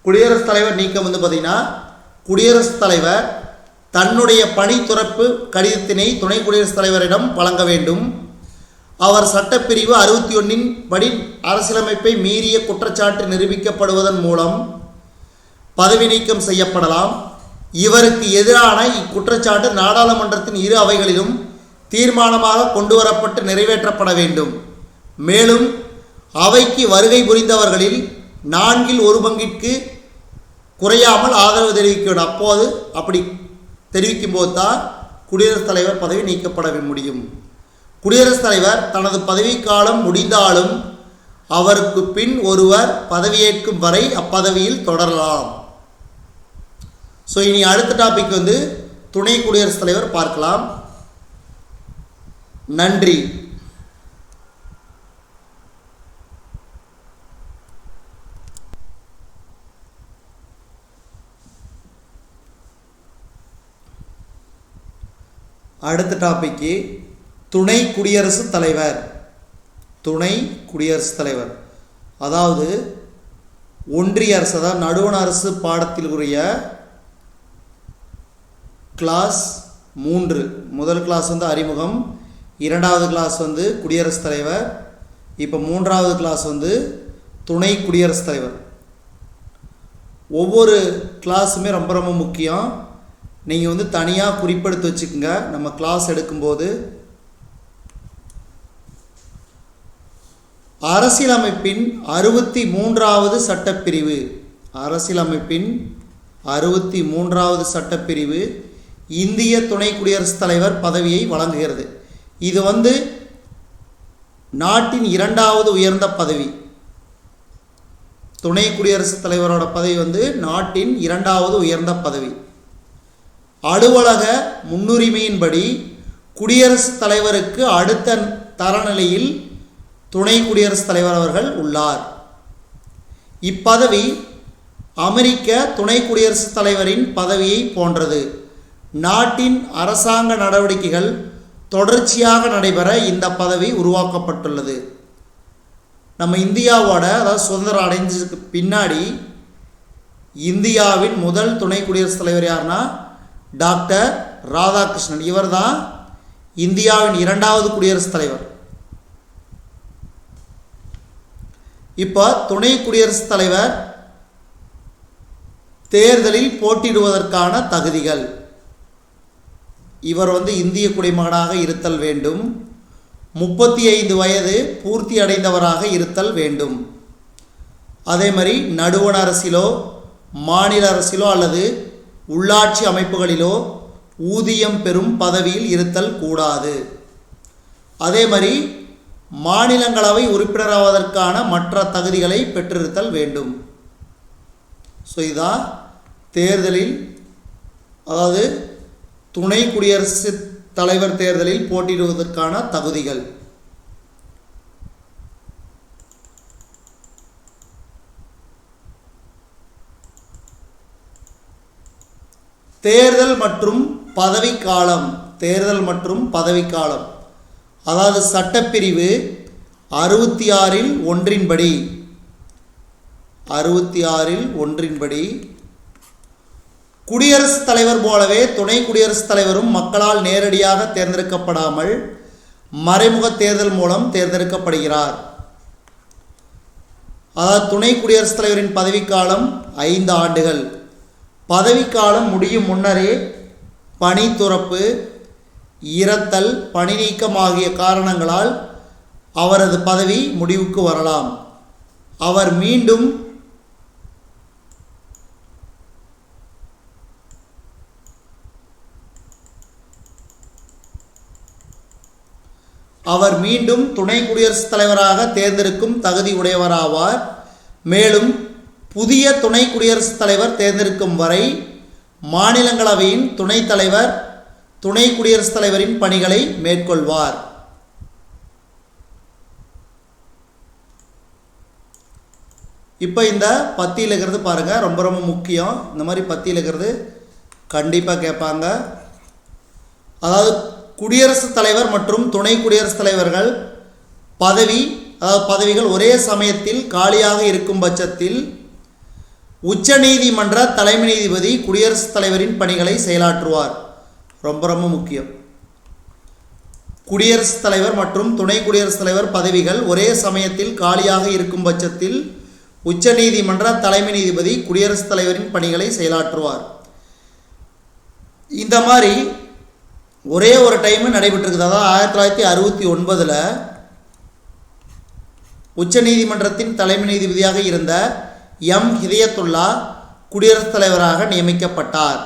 குடியரசுத் தலைவர் நீக்கம் வந்து பார்த்திங்கன்னா, குடியரசுத் தலைவர் தன்னுடைய பணி துறப்பு கடிதத்தினை துணை குடியரசுத் தலைவரிடம் வழங்க வேண்டும். அவர் சட்டப்பிரிவு 61 படி அரசியலமைப்பை மீறிய குற்றச்சாட்டு நிரூபிக்கப்படுவதன் மூலம் பதவி நீக்கம் செய்யப்படலாம். இவருக்கு எதிரான இக்குற்றச்சாட்டு நாடாளுமன்றத்தின் இரு அவைகளிலும் தீர்மானமாக கொண்டு வரப்பட்டு நிறைவேற்றப்பட வேண்டும். மேலும் அவைக்கு வருகை புரிந்தவர்களில் 4/1 பங்கிற்கு குறையாமல் ஆதரவு தெரிவிக்க வேண்டும். அப்போது அப்படி தெரிவிக்கும் போது தான் குடியரசுத் தலைவர் பதவி நீக்கப்பட முடியும். குடியரசுத் தலைவர் தனது பதவிக்காலம் முடிந்தாலும் அவருக்கு பின் ஒருவர் பதவியேற்கும் வரை அப்பதவியில் தொடரலாம். ஸோ இனி அடுத்த டாபிக் வந்து துணை குடியரசுத் தலைவர் பார்க்கலாம். நன்றி. அடுத்த டாபிக்கு துணை குடியரசுத் தலைவர். துணை குடியரசுத் தலைவர் அதாவது ஒன்றிய அரசு, அதாவது நடுவண் அரசு பாடத்தில் உரிய கிளாஸ் 3. முதல் கிளாஸ் வந்து அறிமுகம், 2வது கிளாஸ் வந்து குடியரசுத் தலைவர், இப்போ 3வது கிளாஸ் வந்து துணை குடியரசுத் தலைவர். ஒவ்வொரு கிளாஸுமே ரொம்ப ரொம்ப முக்கியம். நீங்கள் வந்து தனியாக குறிப்பெடுத்து வச்சுக்கோங்க. நம்ம கிளாஸ் எடுக்கும்போது அரசியலமைப்பின் 63வது சட்டப்பிரிவு, அரசியலமைப்பின் 63வது சட்டப்பிரிவு இந்திய துணை குடியரசுத் தலைவர் பதவியை வழங்குகிறது. இது வந்து நாட்டின் 2வது உயர்ந்த பதவி. துணை குடியரசுத் தலைவரோட பதவி வந்து நாட்டின் 2வது உயர்ந்த பதவி. அலுவலக முன்னுரிமையின்படி குடியரசுத் தலைவருக்கு அடுத்த தரநிலையில் துணை குடியரசுத் தலைவர் அவர்கள் உள்ளார். இப்பதவி அமெரிக்க துணை குடியரசுத் தலைவரின் பதவியை போன்றது. நாட்டின் அரசாங்க நடவடிக்கைகள் தொடர்ச்சியாக நடைபெற இந்த பதவி உருவாக்கப்பட்டுள்ளது. நம்ம இந்தியாவோட அதாவது சுதந்திரம் அடைஞ்சதுக்கு பின்னாடி இந்தியாவின் முதல் துணை குடியரசுத் தலைவர் யாருன்னா டாக்டர் ராதாகிருஷ்ணன். இவர் தான் இந்தியாவின் 2வது குடியரசுத் தலைவர். இப்போ துணை குடியரசுத் தலைவர் தேர்தலில் போட்டியிடுவதற்கான தகுதிகள்: இவர் வந்து இந்திய குடிமகனாக இருத்தல் வேண்டும், 35 வயது பூர்த்தி அடைந்தவராக இருத்தல் வேண்டும். அதே மாதிரி நடுவண் அரசிலோ மாநில அரசிலோ அல்லது உள்ளாட்சி அமைப்புகளிலோ ஊதியம் பெறும் பதவியில் இருத்தல் கூடாது. அதே மாதிரி மாநிலங்களவை உறுப்பினராவதற்கான மற்ற தகுதிகளை பெற்றிருத்தல் வேண்டும். ஸோ இதுதான் தேர்தலில், அதாவது துணை குடியரசுத் தலைவர் தேர்தலில் போட்டியிடுவதற்கான தகுதிகள். தேர்தல் மற்றும் பதவிக்காலம். தேர்தல் மற்றும் பதவிக்காலம் அதாவது சட்டப்பிரிவு 66இல் ஒன்றின்படி 66இல் ஒன்றின்படி குடியரசுத் தலைவர் போலவே துணை குடியரசுத் தலைவரும் மக்களால் நேரடியாக தேர்ந்தெடுக்கப்படாமல் மறைமுக தேர்தல் மூலம் தேர்ந்தெடுக்கப்படுகிறார். அதாவது துணை குடியரசுத் தலைவரின் பதவிக்காலம் 5 ஆண்டுகள். பதவிக்காலம் முடியும் முன்னரே பணி துறப்பு, இறத்தல், பணி நீக்கம் ஆகிய காரணங்களால் அவரது பதவி முடிவுக்கு வரலாம். அவர் மீண்டும் துணை குடியரசுத் தலைவராக தேர்ந்தெடுக்கும் தகுதி உடையவராவார். மேலும் புதிய துணை குடியரசுத் தலைவர் தேர்ந்தெடுக்கும் வரை மாநிலங்களவையின் துணைத் தலைவர் துணை குடியரசுத் தலைவரின் பணிகளை மேற்கொள்வார். இப்போ இந்த பத்தியில் இருக்கிறது பாருங்கள், ரொம்ப ரொம்ப முக்கியம். இந்த மாதிரி பத்தியில் இருக்கிறது கண்டிப்பாக கேட்பாங்க. அதாவது குடியரசுத் தலைவர் மற்றும் துணை குடியரசுத் தலைவர்கள் பதவிகள் ஒரே சமயத்தில் காலியாக இருக்கும் பட்சத்தில் உச்ச நீதிமன்ற தலைமை நீதிபதி குடியரசுத் தலைவரின் பணிகளை செயலாற்றுவார். ரொம்ப ரொம்ப முக்கியம். குடியரசுத் தலைவர் மற்றும் துணை குடியரசுத் தலைவர் பதவிகள் ஒரே சமயத்தில் காலியாக இருக்கும் பட்சத்தில் உச்ச நீதிமன்ற தலைமை நீதிபதி குடியரசுத் தலைவரின் பணிகளை செயலாற்றுவார். இந்த மாதிரி ஒரே ஒரு டைமு நடைபெற்றிருக்குது. அதாவது 1969 உச்ச நீதிமன்றத்தின் தலைமை நீதிபதியாக இருந்த எம் ஹிதயத்துல்லா குடியரசுத் தலைவராக நியமிக்கப்பட்டார்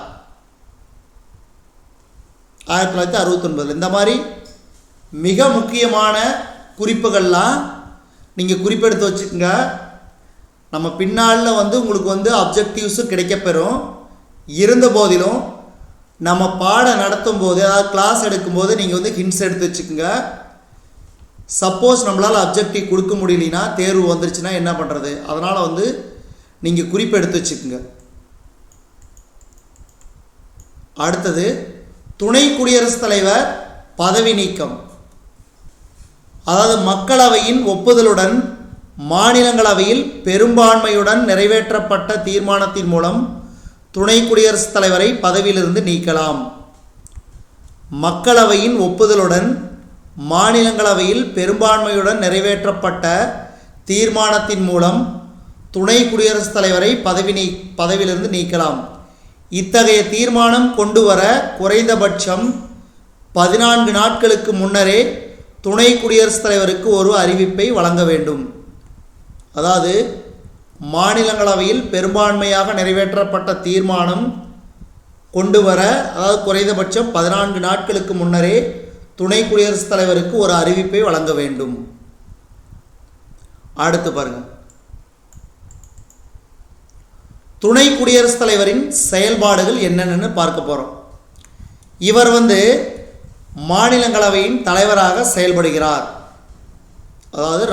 1969. இந்த மாதிரி மிக முக்கியமான குறிப்புகள்லாம் நீங்கள் குறிப்பெடுத்து வச்சுக்கோங்க. நம்ம பின்னாளில் உங்களுக்கு அப்ஜெக்டிவ்ஸும் கிடைக்கப்பெறும். இருந்த போதிலும் நம்ம பாடம் நடத்தும் போது, அதாவது கிளாஸ் எடுக்கும்போது நீங்கள் ஹிண்ட்ஸ் எடுத்து வச்சுக்கோங்க. சப்போஸ் நம்மளால் அப்ஜெக்டிவ் கொடுக்க முடியலனா, தேர்வு வந்துருச்சுன்னா என்ன பண்ணுறது? அதனால் நீங்கள் குறிப்பு எடுத்து வச்சுக்கோங்க. அடுத்தது துணை குடியரசுத் தலைவர் பதவி நீக்கம். அதாவது மக்களவையின் ஒப்புதலுடன் மாநிலங்களவையில் பெரும்பான்மையுடன் நிறைவேற்றப்பட்ட தீர்மானத்தின் மூலம் துணை குடியரசுத் தலைவரை பதவியிலிருந்து நீக்கலாம். மக்களவையின் ஒப்புதலுடன் மாநிலங்களவையில் பெரும்பான்மையுடன் நிறைவேற்றப்பட்ட தீர்மானத்தின் மூலம் துணை குடியரசுத் தலைவரை பதவியிலிருந்து நீக்கலாம். இத்தகைய தீர்மானம் கொண்டு வர குறைந்தபட்சம் 14 நாட்களுக்கு முன்னரே துணை குடியரசுத் தலைவருக்கு ஒரு அறிவிப்பை வழங்க வேண்டும். அதாவது மாநிலங்களவையில் பெரும்பான்மையாக நிறைவேற்றப்பட்ட தீர்மானம் கொண்டு வர குறைந்தபட்சம் 14 நாட்களுக்கு முன்னரே துணை குடியரசுத் தலைவருக்கு ஒரு அறிவிப்பை வழங்க வேண்டும். அடுத்து பாருங்க, துணை குடியரசுத் தலைவரின் செயல்பாடுகள் என்னென்னு பார்க்க போகிறோம். இவர் மாநிலங்களவையின் தலைவராக செயல்படுகிறார். அதாவது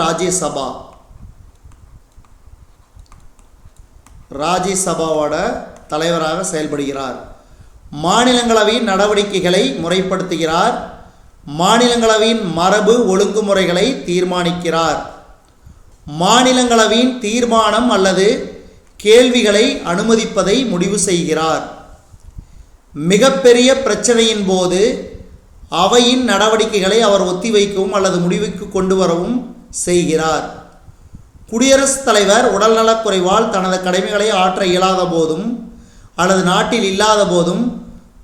ராஜ்யசபாவோட தலைவராக செயல்படுகிறார். மாநிலங்களவையின் நடவடிக்கைகளை முறைப்படுத்துகிறார். மாநிலங்களவையின் மரபு ஒழுங்குமுறைகளை தீர்மானிக்கிறார். மாநிலங்களவையின் தீர்மானம் அல்லது கேள்விகளை அனுமதிப்பதை முடிவு செய்கிறார். மிகப்பெரிய பிரச்சனையின் போது அவையின் நடவடிக்கைகளை அவர் ஒத்திவைக்கவும் அல்லது முடிவுக்கு கொண்டு வரவும் செய்கிறார். குடியரசுத் தலைவர் உடல்நலக்குறைவால் தனது கடமைகளை ஆற்ற இயலாத போதும் அல்லது நாட்டில் இல்லாத போதும்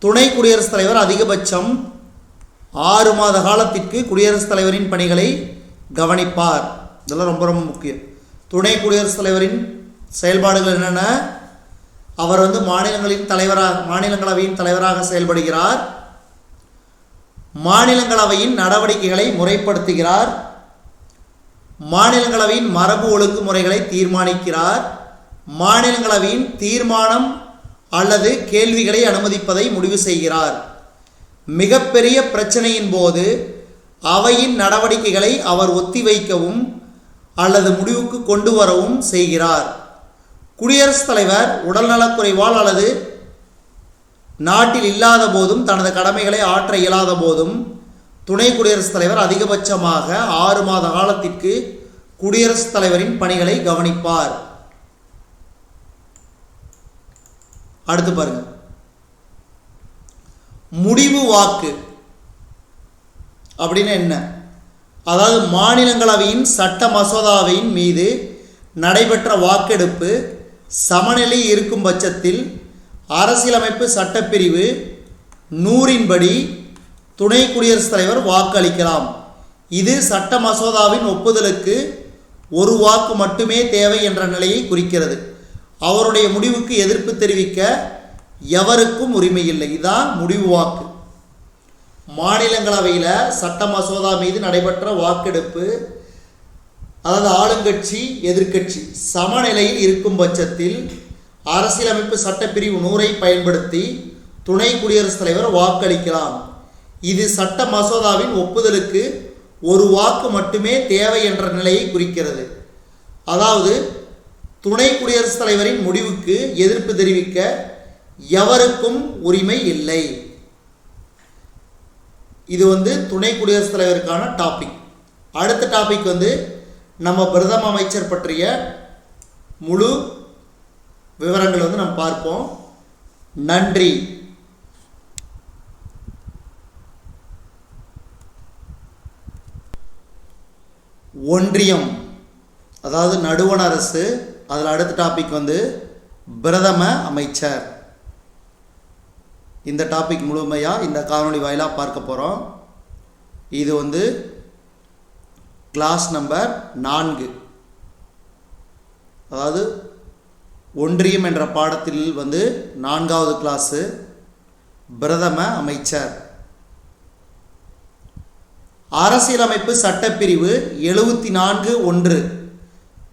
துணை குடியரசுத் தலைவர் அதிகபட்சம் 6 மாத காலத்திற்கு குடியரசுத் தலைவரின் பணிகளை கவனிப்பார். இதெல்லாம் ரொம்ப ரொம்ப முக்கியம். துணை குடியரசுத் தலைவரின் செயல்பாடுகள் என்னென்ன? அவர் மாநிலங்களவையின் தலைவராக செயல்படுகிறார். மாநிலங்களவையின் நடவடிக்கைகளை முறைப்படுத்துகிறார். மாநிலங்களவையின் மரபு ஒழுங்குமுறைகளை தீர்மானிக்கிறார். மாநிலங்களவையின் தீர்மானம் அல்லது கேள்விகளை அனுமதிப்பதை முடிவு செய்கிறார். மிகப்பெரிய பிரச்சனையின் போது அவையின் நடவடிக்கைகளை அவர் ஒத்திவைக்கவும் அல்லது முடிவுக்கு கொண்டு வரவும் செய்கிறார். குடியரசுத் தலைவர் உடல்நலக்குறைவால் அல்லது நாட்டில் இல்லாத போதும் தனது கடமைகளை ஆற்ற இயலாத போதும் துணை குடியரசுத் தலைவர் அதிகபட்சமாக 6 மாத காலத்திற்கு குடியரசுத் தலைவரின் பணிகளை கவனிப்பார். அடுத்து பாருங்க, முடிவு வாக்கு அப்படின்னு என்ன? அதாவது மாநிலங்களவையின் சட்ட மசோதாவின் மீது நடைபெற்ற வாக்கெடுப்பு சமநிலை இருக்கும் பட்சத்தில் அரசியலமைப்பு சட்டப்பிரிவு 100 படி துணை குடியரசுத் தலைவர் வாக்களிக்கலாம். இது சட்ட மசோதாவின் ஒப்புதலுக்கு ஒரு வாக்கு மட்டுமே தேவை என்ற நிலையை குறிக்கிறது. அவருடைய முடிவுக்கு எதிர்ப்பு தெரிவிக்க எவருக்கும் உரிமை இல்லை. இதுதான் முடிவு வாக்கு. மாநிலங்களவையில் சட்ட மசோதா மீது நடைபெற்ற வாக்கெடுப்பு, அதாவது ஆளுங்கட்சி எதிர்க்கட்சி சமநிலையில் இருக்கும் பட்சத்தில் அரசியலமைப்பு சட்டப்பிரிவு 100 பயன்படுத்தி துணை குடியரசுத் தலைவர் வாக்களிக்கலாம். இது சட்ட மசோதாவின் ஒப்புதலுக்கு ஒரு வாக்கு மட்டுமே தேவை என்ற நிலையை குறிக்கிறது. அதாவது துணை குடியரசுத் தலைவரின் முடிவுக்கு எதிர்ப்பு தெரிவிக்க எவருக்கும் உரிமை இல்லை. இது துணை குடியரசுத் தலைவருக்கான டாபிக். அடுத்த டாபிக் நம்ம பிரதம அமைச்சர் பற்றிய முழு விவரங்கள் நம்ம பார்ப்போம். நன்றி. ஒன்றியம், அதாவது நடுவண் அரசு. அதில் அடுத்த டாபிக் பிரதம அமைச்சர். இந்த டாபிக் முழுமையாக இந்த காணொளி வாயிலாக பார்க்க போகிறோம். இது கிளாஸ் நம்பர் 4, அதாவது ஒன்றியம் என்ற பாடத்தில் 4வது கிளாஸு பிரதம அமைச்சர். அரசியலமைப்பு சட்டப்பிரிவு 74(1)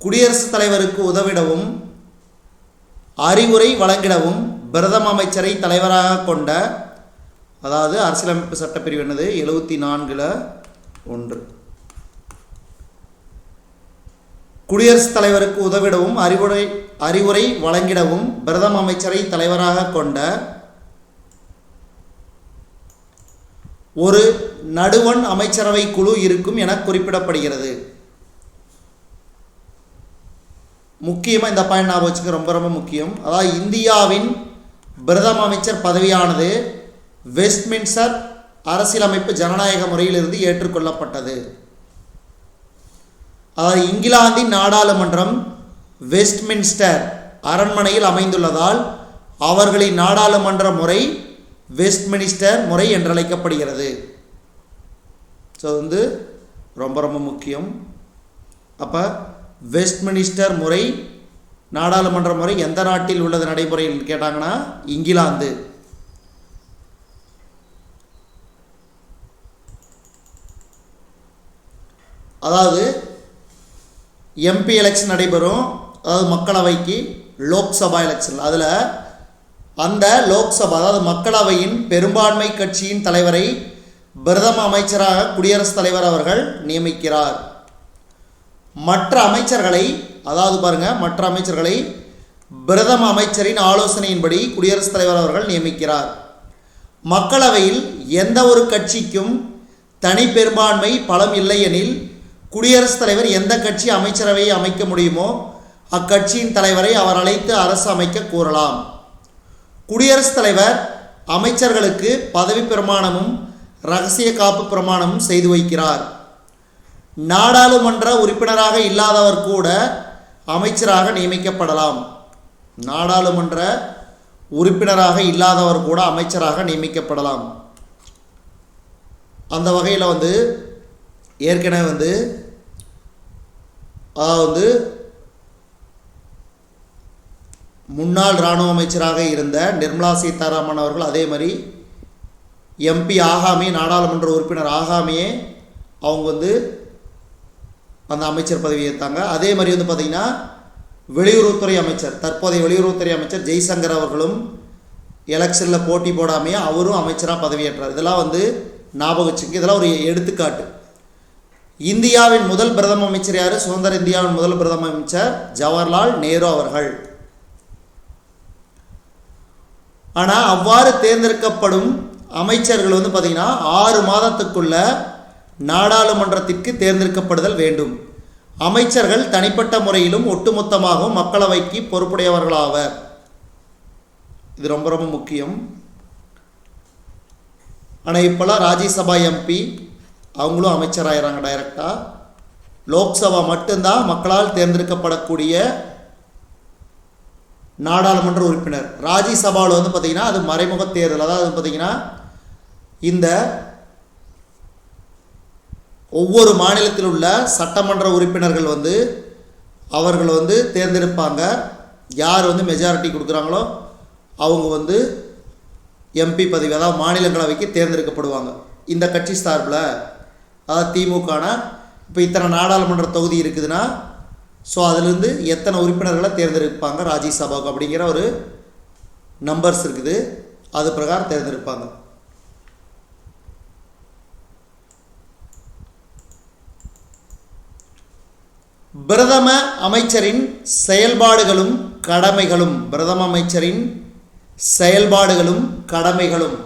குடியரசுத் தலைவருக்கு உதவிடவும் அறிவுரை வழங்கிடவும் பிரதம அமைச்சரை தலைவராக கொண்ட, அதாவது அரசியலமைப்பு சட்டப்பிரிவு 74(1) குடியரசுத் தலைவருக்கு உதவிடவும் அறிவுரை வழங்கிடவும் பிரதம அமைச்சரை தலைவராக கொண்ட ஒரு நடுவண் அமைச்சரவை குழு இருக்கும் என குறிப்பிடப்படுகிறது. முக்கியமாக இந்த பாயிண்ட் ஞாபகம் வச்சுக்க, ரொம்ப ரொம்ப முக்கியம். அதாவது இந்தியாவின் பிரதம அமைச்சர் பதவியானது வெஸ்ட்மின்ஸ்டர் அரசியலமைப்பு ஜனநாயக முறையிலிருந்து ஏற்றுக்கொள்ளப்பட்டது. அதாவது இங்கிலாந்தின் நாடாளுமன்றம் வெஸ்ட்மின்ஸ்டர் அரண்மனையில் அமைந்துள்ளதால் அவர்களின் நாடாளுமன்ற முறை வெஸ்ட்மினிஸ்டர் முறை என்றழைக்கப்படுகிறது. ஸோ வந்து ரொம்ப ரொம்ப முக்கியம். அப்போ வெஸ்ட்மினிஸ்டர் முறை நாடாளுமன்ற முறை எந்த நாட்டில் உள்ளது நடைமுறையில் கேட்டாங்கன்னா இங்கிலாந்து. அதாவது எம்பி எலெக்ஷன் நடைபெறும், அதாவது மக்களவைக்கு லோக்சபா எலெக்ஷன். அதில் அந்த லோக்சபா அதாவது மக்களவையின் பெரும்பான்மை கட்சியின் தலைவரை பிரதம அமைச்சராக குடியரசுத் தலைவர் அவர்கள் நியமிக்கிறார். மற்ற அமைச்சர்களை அதாவது பாருங்கள், மற்ற அமைச்சர்களை பிரதம அமைச்சரின் ஆலோசனையின்படி குடியரசுத் தலைவர் அவர்கள் நியமிக்கிறார். மக்களவையில் எந்த ஒரு கட்சிக்கும் தனி பெரும்பான்மை பலம் இல்லை எனில் குடியரசுத் தலைவர் எந்த கட்சி அமைச்சரவையை அமைக்க முடியுமோ அக்கட்சியின் தலைவரை அவர் அழைத்து அரசு அமைக்க கூறலாம். குடியரசுத் தலைவர் அமைச்சர்களுக்கு பதவி பிரமாணமும் இரகசிய காப்பு பிரமாணமும் செய்து வைக்கிறார். நாடாளுமன்ற உறுப்பினராக இல்லாதவர் கூட அமைச்சராக நியமிக்கப்படலாம். நாடாளுமன்ற உறுப்பினராக இல்லாதவர் கூட அமைச்சராக நியமிக்கப்படலாம். அந்த வகையில் வந்து ஏற்கனவே வந்து அதாவது முன்னாள் இராணுவ அமைச்சராக இருந்த நிர்மலா சீதாராமன் அவர்கள் அதே மாதிரி எம்பி ஆகாமே, நாடாளுமன்ற உறுப்பினர் ஆகாமையே அவங்க வந்து அந்த அமைச்சர் பதவி ஏற்றாங்க. அதே மாதிரி வந்து பார்த்திங்கன்னா வெளியுறவுத்துறை அமைச்சர், தற்போதைய வெளியுறவுத்துறை அமைச்சர் ஜெய்சங்கர் அவர்களும் எலெக்ஷனில் போட்டி போடாமையே அவரும் அமைச்சராக பதவியேற்றார். இதெல்லாம் வந்து ஞாபகம் வச்சுங்க, இதெல்லாம் ஒரு எடுத்துக்காட்டு. இந்தியாவின் முதல் பிரதம அமைச்சர் யார்? சுதந்திர இந்தியாவின் முதல் பிரதம அமைச்சர் ஜவஹர்லால் நேரு அவர்கள். ஆனால் அவ்வாறு தேர்ந்தெடுக்கப்படும் அமைச்சர்கள் வந்து பார்த்திங்கன்னா 6 மாதத்துக்குள்ள நாடாளுமன்றத்திற்கு தேர்ந்தெடுக்கப்படுதல் வேண்டும். அமைச்சர்கள் தனிப்பட்ட முறையிலும் ஒட்டுமொத்தமாகவும் மக்களவைக்கு பொறுப்புடையவர்களாவர். இது ரொம்ப ரொம்ப முக்கியம். ஆனால் இப்போல்லாம் ராஜ்யசபா எம்பி அவங்களும் அமைச்சராகிறாங்க டைரெக்டாக. லோக்சபா மட்டும்தான் மக்களால் தேர்ந்தெடுக்கப்படக்கூடிய நாடாளுமன்ற உறுப்பினர். ராஜ்யசபாவில் வந்து பார்த்திங்கன்னா அது மறைமுக தேர்தல். அதாவது பார்த்திங்கன்னா இந்த ஒவ்வொரு மாநிலத்தில் உள்ள சட்டமன்ற உறுப்பினர்கள் வந்து அவர்கள் வந்து தேர்ந்தெடுப்பாங்க. யார் வந்து மெஜாரிட்டி கொடுக்குறாங்களோ அவங்க வந்து எம்பி பதவி அதாவது மாநிலங்களவைக்கு தேர்ந்தெடுக்கப்படுவாங்க. இந்த கட்சி சார்பில் அதாவது திமுகனா இப்போ இத்தனை நாடாளுமன்ற தொகுதி இருக்குதுன்னா ஸோ அதிலிருந்து எத்தனை உறுப்பினர்களை தேர்ந்தெடுப்பாங்க ராஜ்யசபாவுக்கு அப்படிங்கிற ஒரு நம்பர்ஸ் இருக்குது, அது பிரகாரம் தேர்ந்தெடுப்பாங்க. பிரதம அமைச்சரின் செயல்பாடுகளும் கடமைகளும். பிரதம அமைச்சரின் செயல்பாடுகளும் கடமைகளும்.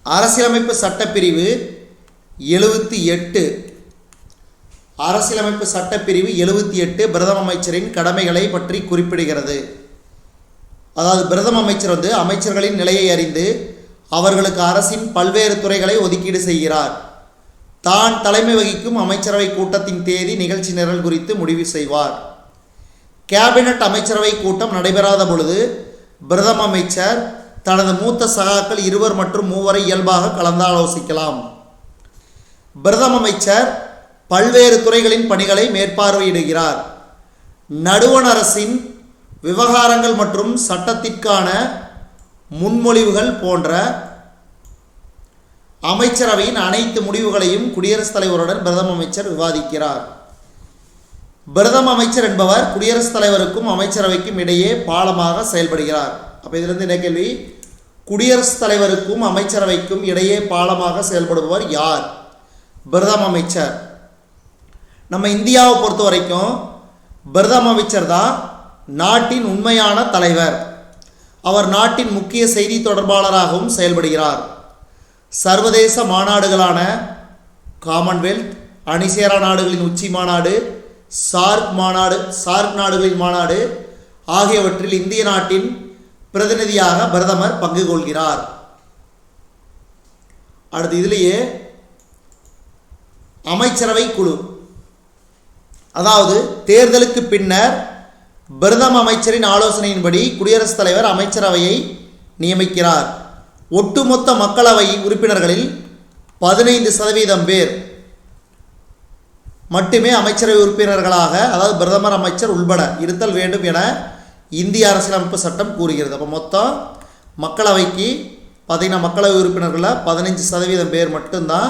அரசியலமைப்பு சட்டப்பிரிவு 78 அரசியலமைப்பு சட்டப்பிரிவு 78 பிரதம அமைச்சரின் கடமைகளை பற்றி குறிப்பிடுகிறது. அதாவது பிரதம அமைச்சர் வந்து அமைச்சர்களின் நிலையை அறிந்து அவர்களுக்கு அரசின் பல்வேறு துறைகளை ஒதுக்கீடு செய்கிறார். தான் தலைமை வகிக்கும் அமைச்சரவை கூட்டத்தின் தேதி, நிகழ்ச்சி நிரல் குறித்து முடிவு செய்வார். கேபினட் அமைச்சரவை கூட்டம் நடைபெறாத பொழுது பிரதம அமைச்சர் தனது மூத்த சகாக்கள் 2 மற்றும் 3 இயல்பாக கலந்தாலோசிக்கலாம். பிரதம அமைச்சர் பல்வேறு துறைகளின் பணிகளை மேற்பார்வையிடுகிறார். நடுவண் அரசின் விவகாரங்கள் மற்றும் சட்டத்திற்கான முன்மொழிவுகள் போன்ற அமைச்சரவையின் அனைத்து முடிவுகளையும் குடியரசுத் தலைவருடன் பிரதம அமைச்சர் விவாதிக்கிறார். பிரதம அமைச்சர் என்பவர் குடியரசுத் தலைவருக்கும் அமைச்சரவைக்கும் இடையே பாலமாக செயல்படுகிறார். அப்போ இதிலிருந்து என்ன கேள்வி? குடியரசுத் தலைவருக்கும் அமைச்சரவைக்கும் இடையே பாலமாக செயல்படுபவர் யார்? பிரதம அமைச்சர். நம்ம இந்தியாவை பொறுத்த வரைக்கும் பிரதம அமைச்சர் தான் நாட்டின் உண்மையான தலைவர். அவர் நாட்டின் முக்கிய செய்தி தொடர்பாளராகவும் செயல்படுகிறார். சர்வதேச மாநாடுகளான காமன்வெல்த், அணிசேரா நாடுகளின் உச்சி மாநாடு, சார்க் நாடுகளின் மாநாடு ஆகியவற்றில் இந்திய நாட்டின் பிரதிநிதியாக பிரதமர் பங்கு கொள்கிறார். அடுத்து இதிலேயே அமைச்சரவை குழு, அதாவது தேர்தலுக்கு பின்னர் பிரதம அமைச்சரின் ஆலோசனையின்படி குடியரசுத் தலைவர் அமைச்சரவையை நியமிக்கிறார். ஒட்டுமொத்த மக்களவை உறுப்பினர்களில் 15% பேர் மட்டுமே அமைச்சரவை உறுப்பினர்களாக, அதாவது பிரதமர் அமைச்சர் உள்பட இருத்தல் வேண்டும் என இந்திய அரசியலமைப்பு சட்டம் கூறுகிறது. அப்போ மொத்தம் மக்களவைக்கு பார்த்தீங்கன்னா மக்களவை உறுப்பினர்களில் 15% பேர் மட்டும்தான்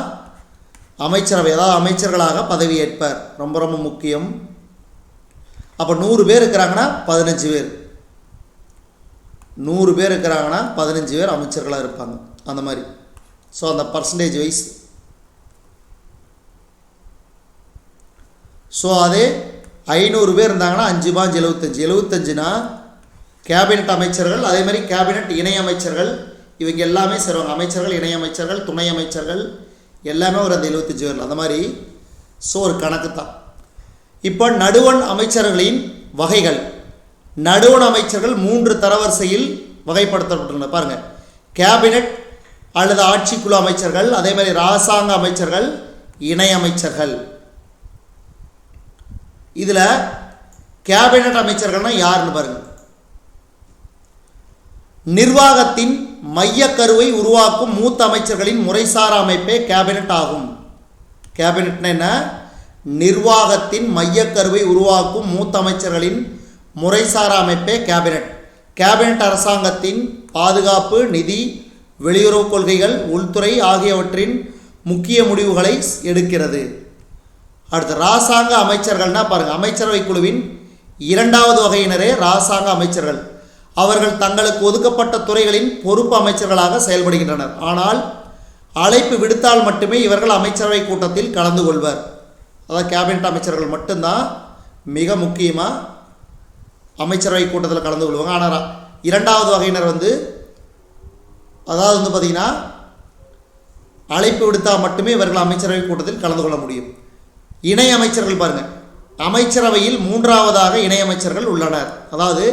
அமைச்சரவை, அதாவது அமைச்சர்களாக பதவியேற்பர். ரொம்ப ரொம்ப முக்கியம். அப்போ 100 பேர் இருக்கிறாங்கன்னா 15 பேர், 100 பேர் இருக்கிறாங்கன்னா 15 பேர் அமைச்சர்களாக இருப்பாங்க, அந்த மாதிரி. ஸோ அந்த பர்சன்டேஜ் வைஸ். ஸோ அதே 500 பேர் இருந்தாங்கன்னா 5×75, 75னா கேபினட் அமைச்சர்கள், அதே மாதிரி கேபினட் இணை அமைச்சர்கள், இவங்க எல்லாமே சேருவாங்க. அமைச்சர்கள், இணை அமைச்சர்கள், துணை அமைச்சர்கள் எல்லாமே ஒரு அந்த 75 பேர், அந்த மாதிரி. ஸோ ஒரு கணக்கு தான். இப்போ நடுவண் அமைச்சர்களின் வகைகள். நடுவண் அமைச்சர்கள் 3 தரவரிசையில் வகைப்படுத்தப்பட்டுள்ளன. பாருங்கள், கேபினட் அல்லது ஆட்சிக்குழு அமைச்சர்கள், அதே மாதிரி இராசாங்க அமைச்சர்கள், இணை அமைச்சர்கள். இதில் கேபினட் அமைச்சர்கள்னா யாருன்னு பாருங்கள். நிர்வாகத்தின் மையக்கருவை உருவாக்கும் மூத்த அமைச்சர்களின் முறைசாரா அமைப்பே கேபினட் ஆகும். கேபினட்னா என்ன? நிர்வாகத்தின் மையக்கருவை உருவாக்கும் மூத்த அமைச்சர்களின் முறைசாரா அமைப்பே கேபினட். கேபினட் அரசாங்கத்தின் பாதுகாப்பு, நிதி, வெளியுறவு கொள்கைகள், உள்துறை ஆகியவற்றின் முக்கிய முடிவுகளை எடுக்கிறது. அடுத்து இராசாங்க அமைச்சர்கள்னா பாருங்கள், அமைச்சரவை குழுவின் 2வது வகையினரே இராசாங்க அமைச்சர்கள். அவர்கள் தங்களுக்கு ஒதுக்கப்பட்ட துறைகளின் பொறுப்பு அமைச்சர்களாக செயல்படுகின்றனர். ஆனால் அழைப்பு விடுத்தால் மட்டுமே இவர்கள் அமைச்சரவை கூட்டத்தில் கலந்து கொள்வர். அதாவது கேபினட் அமைச்சர்கள் மட்டும்தான் மிக முக்கியமாக அமைச்சரவை கூட்டத்தில் கலந்து கொள்வாங்க. ஆனால் 2வது வகையினர் அதாவது பார்த்திங்கன்னா அழைப்பு விடுத்தால் மட்டுமே இவர்கள் அமைச்சரவை கூட்டத்தில் கலந்து கொள்ள முடியும். இணை அமைச்சர்கள் பாருங்கள், அமைச்சரவையில் 3வதாக இணை அமைச்சர்கள் உள்ளனர். அதாவது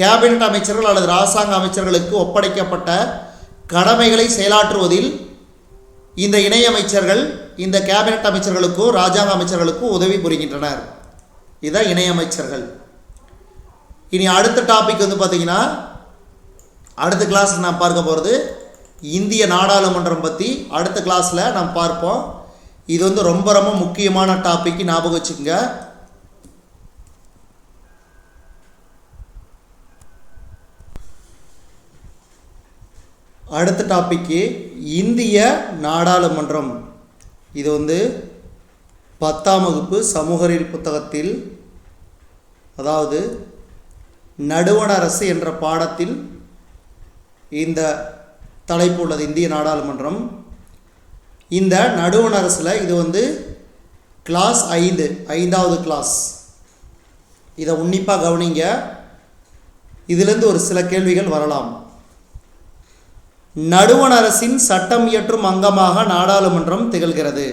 கேபினட் அமைச்சர்கள் அல்லது இராசாங்க அமைச்சர்களுக்கு ஒப்படைக்கப்பட்ட கடமைகளை செயலாற்றுவதில் இந்த இணை அமைச்சர்கள் இந்த கேபினட் அமைச்சர்களுக்கோ இராஜாங்க அமைச்சர்களுக்கோ உதவி புரிகின்றனர். இதுதான் இணை அமைச்சர்கள். இனி அடுத்த டாபிக் பார்த்திங்கன்னா அடுத்த கிளாஸ் நான் பார்க்க போகிறது இந்திய நாடாளுமன்றம் பற்றி அடுத்த கிளாஸில் நாம் பார்ப்போம். இது ரொம்ப ரொம்ப முக்கியமான டாபிக், ஞாபகம் வச்சுக்கோங்க. அடுத்த டாபிக்கு இந்திய நாடாளுமன்றம். இது 10ஆம் வகுப்பு சமூகறிவியல் புத்தகத்தில், அதாவது நடுவண் அரசு என்ற பாடத்தில் இந்த தலைப்பு உள்ளது, இந்திய நாடாளுமன்றம். இந்த நடுவண் அரசில் இது கிளாஸ் 5வது கிளாஸ். இதை உன்னிப்பாக கவனிங்க. இதிலிருந்து ஒரு சில கேள்விகள் வரலாம். நடுவண் அரசின் சட்டம் இயற்றும் அங்கமாக நாடாளுமன்றம் திகழ்கிறது.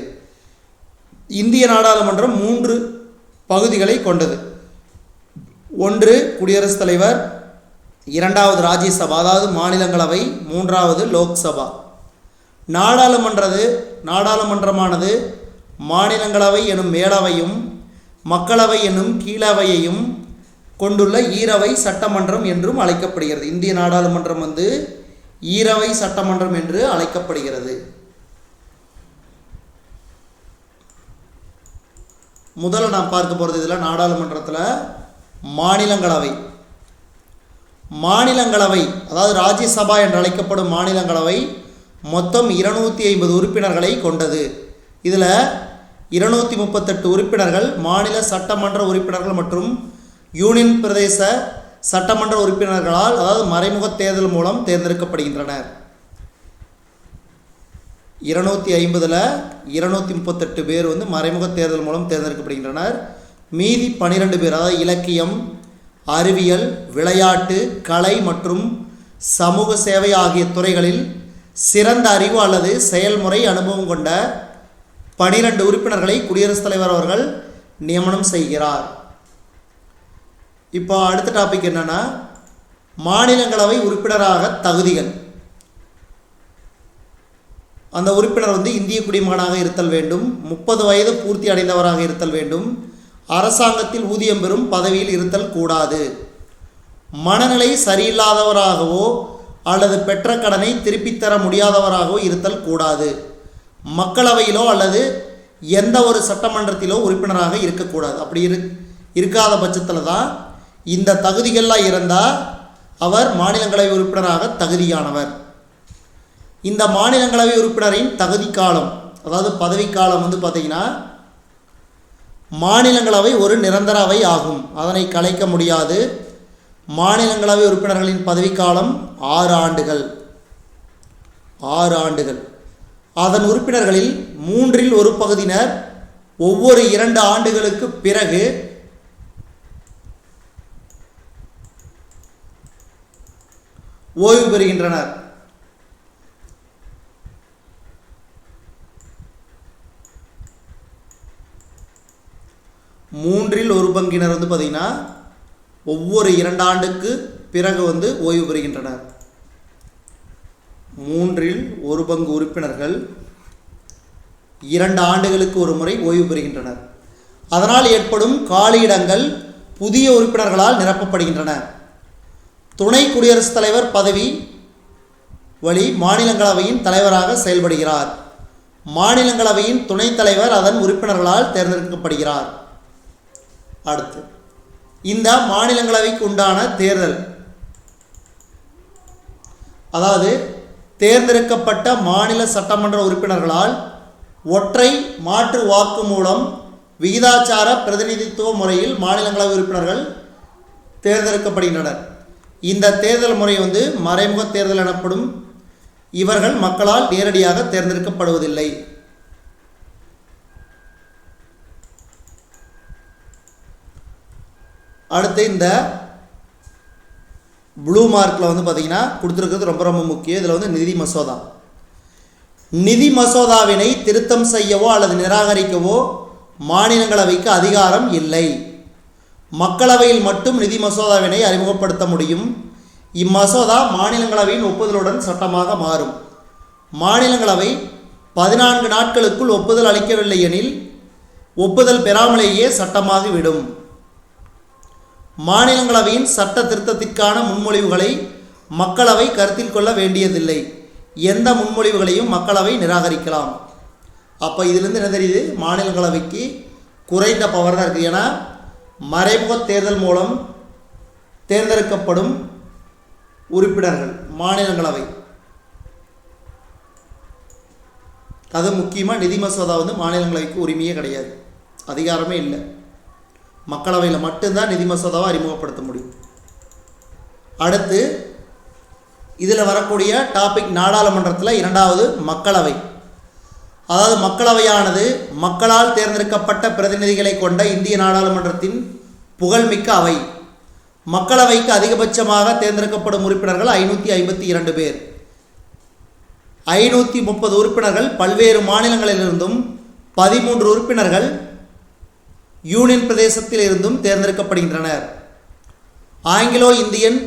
இந்திய நாடாளுமன்றம் 3 பகுதிகளை கொண்டது. 1 குடியரசுத் தலைவர், 2வது ராஜ்யசபா அதாவது மாநிலங்களவை, 3வது லோக்சபா. நாடாளுமன்றமானது மாநிலங்களவை எனும் மேலவையும் மக்களவை எனும் கீழவையையும் கொண்டுள்ள ஈரவை சட்டமன்றம் என்றும் அழைக்கப்படுகிறது. இந்திய நாடாளுமன்றம் ஈரவை சட்டமன்றம் என்று அழைக்கப்படுகிறது. முதல்ல நாம் பார்க்க போகிறது இதில் நாடாளுமன்றத்தில் மாநிலங்களவை அதாவது ராஜ்யசபா என்று அழைக்கப்படும் மாநிலங்களவை மொத்தம் 250 உறுப்பினர்களை கொண்டது. இதில் 238 உறுப்பினர்கள் மாநில சட்டமன்ற உறுப்பினர்கள் மற்றும் யூனியன் பிரதேச சட்டமன்ற உறுப்பினர்களால், அதாவது மறைமுக தேர்தல் மூலம் தேர்ந்தெடுக்கப்படுகின்றனர். 250ல் 238 பேர் மறைமுக தேர்தல் மூலம் தேர்ந்தெடுக்கப்படுகின்றனர். மீதி 12 பேர், அதாவது இலக்கியம், அறிவியல், விளையாட்டு, கலை மற்றும் சமூக சேவை ஆகிய துறைகளில் சிறந்த அறிவு அல்லது செயல்முறை அனுபவம் கொண்ட 12 உறுப்பினர்களை குடியரசுத் தலைவர் அவர்கள் நியமனம் செய்கிறார். இப்போ அடுத்த டாபிக் என்னன்னா, மாநிலங்களவை உறுப்பினராக தகுதிகள். அந்த உறுப்பினர் இந்திய குடிமகனாக இருத்தல் வேண்டும், 30 வயது பூர்த்தி அடைந்தவராக இருத்தல் வேண்டும், அரசாங்கத்தில் ஊதியம் பெறும் பதவியில் இருத்தல் கூடாது. மனநிலை சரியில்லாதவராகவோ அல்லது பெற்ற கடனை திருப்பித் தர முடியாதவராகவோ இருத்தல் கூடாது. மக்களவையிலோ அல்லது எந்த ஒரு சட்டமன்றத்திலோ உறுப்பினராக இருக்கக்கூடாது. அப்படி இருக்காத பட்சத்தில் தான் இந்த தகுதிகள்லாம் இருந்தால் அவர் மாநிலங்களவை உறுப்பினராக தகுதியானவர். இந்த மாநிலங்களவை உறுப்பினரின் தகுதி காலம், அதாவது பதவிக்காலம் பார்த்திங்கன்னா, மாநிலங்களவை ஒரு நிரந்தர அவை ஆகும். அதனை கலைக்க முடியாது. மாநிலங்களவை உறுப்பினர்களின் பதவிக்காலம் 6 ஆண்டுகள். 6 ஆண்டுகள். அதன் உறுப்பினர்களில் 3இல் 1 பகுதியினர் ஒவ்வொரு 2 ஆண்டுகளுக்கு பிறகு ஓய்வு பெறுகின்றனர். மூன்றில் 1 பங்கினர் பார்த்திங்கன்னா ஒவ்வொரு 2 ஆண்டுக்கு பிறகு ஓய்வு பெறுகின்றனர். 3இல் 1 பங்கு உறுப்பினர்கள் 2 ஆண்டுகளுக்கு ஒரு முறை ஓய்வு பெறுகின்றனர். அதனால் ஏற்படும் காலியிடங்கள் புதிய உறுப்பினர்களால் நிரப்பப்படுகின்றன. துணை குடியரசுத் தலைவர் பதவி வழி மாநிலங்களவையின் தலைவராக செயல்படுகிறார். மாநிலங்களவையின் துணைத் தலைவர் அதன் உறுப்பினர்களால் தேர்ந்தெடுக்கப்படுகிறார். அடுத்து, இந்த மாநிலங்களவைக்கு உண்டான தேர்தல், அதாவது தேர்ந்தெடுக்கப்பட்ட மாநில சட்டமன்ற உறுப்பினர்களால் ஒற்றை மாற்று வாக்கு மூலம் விகிதாச்சார பிரதிநிதித்துவ முறையில் மாநிலங்களவை உறுப்பினர்கள் தேர்ந்தெடுக்கப்படுகின்றனர். இந்த தேர்தல் முறை மறைமுக தேர்தல் எனப்படும். இவர்கள் மக்களால் நேரடியாக தேர்ந்தெடுக்கப்படுவதில்லை. அடுத்து, இந்த ப்ளூ மார்க்கில் பார்த்திங்கன்னா கொடுத்துருக்கிறது ரொம்ப ரொம்ப முக்கியம். இதில் நிதி மசோதா. நிதி மசோதாவினை திருத்தம் செய்யவோ அல்லது நிராகரிக்கவோ மாநிலங்களவைக்கு அதிகாரம் இல்லை. மக்களவையில் மட்டும் நிதி மசோதாவினை அறிமுகப்படுத்த முடியும். இம்மசோதா மாநிலங்களவையின் ஒப்புதலுடன் சட்டமாக மாறும். மாநிலங்களவை 14 நாட்களுக்குள் ஒப்புதல் அளிக்கவில்லை எனில் ஒப்புதல் பெறாமலேயே சட்டமாகிவிடும். மாநிலங்களவையின் சட்ட திருத்தத்திற்கான முன்மொழிவுகளை மக்களவை கருத்தில் கொள்ள வேண்டியதில்லை. எந்த முன்மொழிவுகளையும் மக்களவை நிராகரிக்கலாம். அப்போ இதிலிருந்து என்ன தெரியுது? மாநிலங்களவைக்கு குறைந்த பவர் தான் இருக்குது. ஏன்னா மறைமுக தேர்தல் மூலம் தேர்ந்தெடுக்கப்படும் உறுப்பினர்கள் மாநிலங்களவை. அது முக்கியமாக நிதி மசோதா மாநிலங்களவைக்கு உரிமையே கிடையாது, அதிகாரமே இல்லை. மக்களவையில் மட்டும்தான் நிதி மசோதாவை அறிமுகப்படுத்த முடியும். அடுத்து இதில் வரக்கூடிய டாபிக் நாடாளுமன்றத்தில் 2வது மக்களவை. அதாவது மக்களவையானது மக்களால் தேர்ந்தெடுக்கப்பட்ட பிரதிநிதிகளை கொண்ட இந்திய நாடாளுமன்றத்தின் புகழ்மிக்க அவை. மக்களவைக்கு அதிகபட்சமாக தேர்ந்தெடுக்கப்படும் உறுப்பினர்கள் 552 பேர். 530 உறுப்பினர்கள் பல்வேறு மாநிலங்களிலிருந்தும் 13 உறுப்பினர்கள் யூனியன் பிரதேசத்தில் இருந்தும் தேர்ந்தெடுக்கப்படுகின்றனர். ஆங்கிலோ இந்தியன்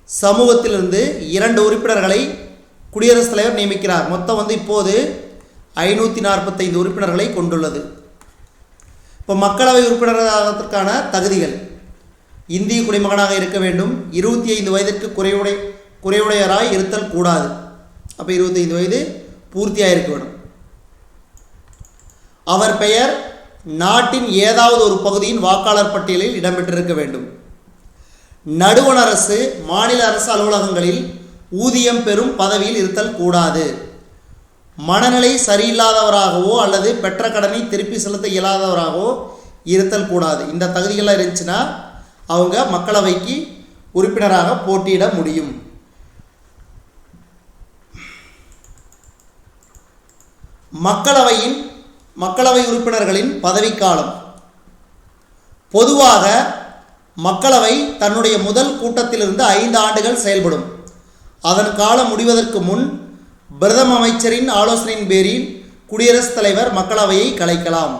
சமூகத்திலிருந்து 2 உறுப்பினர்களை குடியரசுத் தலைவர் நியமிக்கிறார். மொத்தம் இப்போது 545 உறுப்பினர்களை கொண்டுள்ளது. இப்போ மக்களவை உறுப்பினராவதற்கான தகுதிகள்: இந்திய குடிமகனாக இருக்க வேண்டும், 25 வயதிற்கு குறைவுடையராய் இருத்தல் கூடாது. அப்போ 25 வயது பூர்த்தியாக இருக்க வேண்டும். அவர் பெயர் நாட்டின் ஏதாவது ஒரு பகுதியின் வாக்காளர் பட்டியலில் இடம்பெற்றிருக்க வேண்டும். நடுவண் அரசு, மாநில அரசு அலுவலகங்களில் ஊதியம் பெறும் பதவியில் இருத்தல் கூடாது. மனநிலை சரியில்லாதவராகவோ அல்லது பெற்ற கடனை திருப்பி செலுத்த இயலாதவராகவோ இருத்தல் கூடாது. இந்த தகுதிகள்லாம் இருந்துச்சுன்னா அவங்க மக்களவைக்கு உறுப்பினராக போட்டியிட முடியும். மக்களவை உறுப்பினர்களின் பதவிக்காலம். பொதுவாக மக்களவை தன்னுடைய முதல் கூட்டத்திலிருந்து 5 ஆண்டுகள் செயல்படும். அதன் காலம் முடிவதற்கு முன் பிரதம அமைச்சரின் ஆலோசனையின் பேரில் குடியரசுத் தலைவர் மக்களவையை கலைக்கலாம்.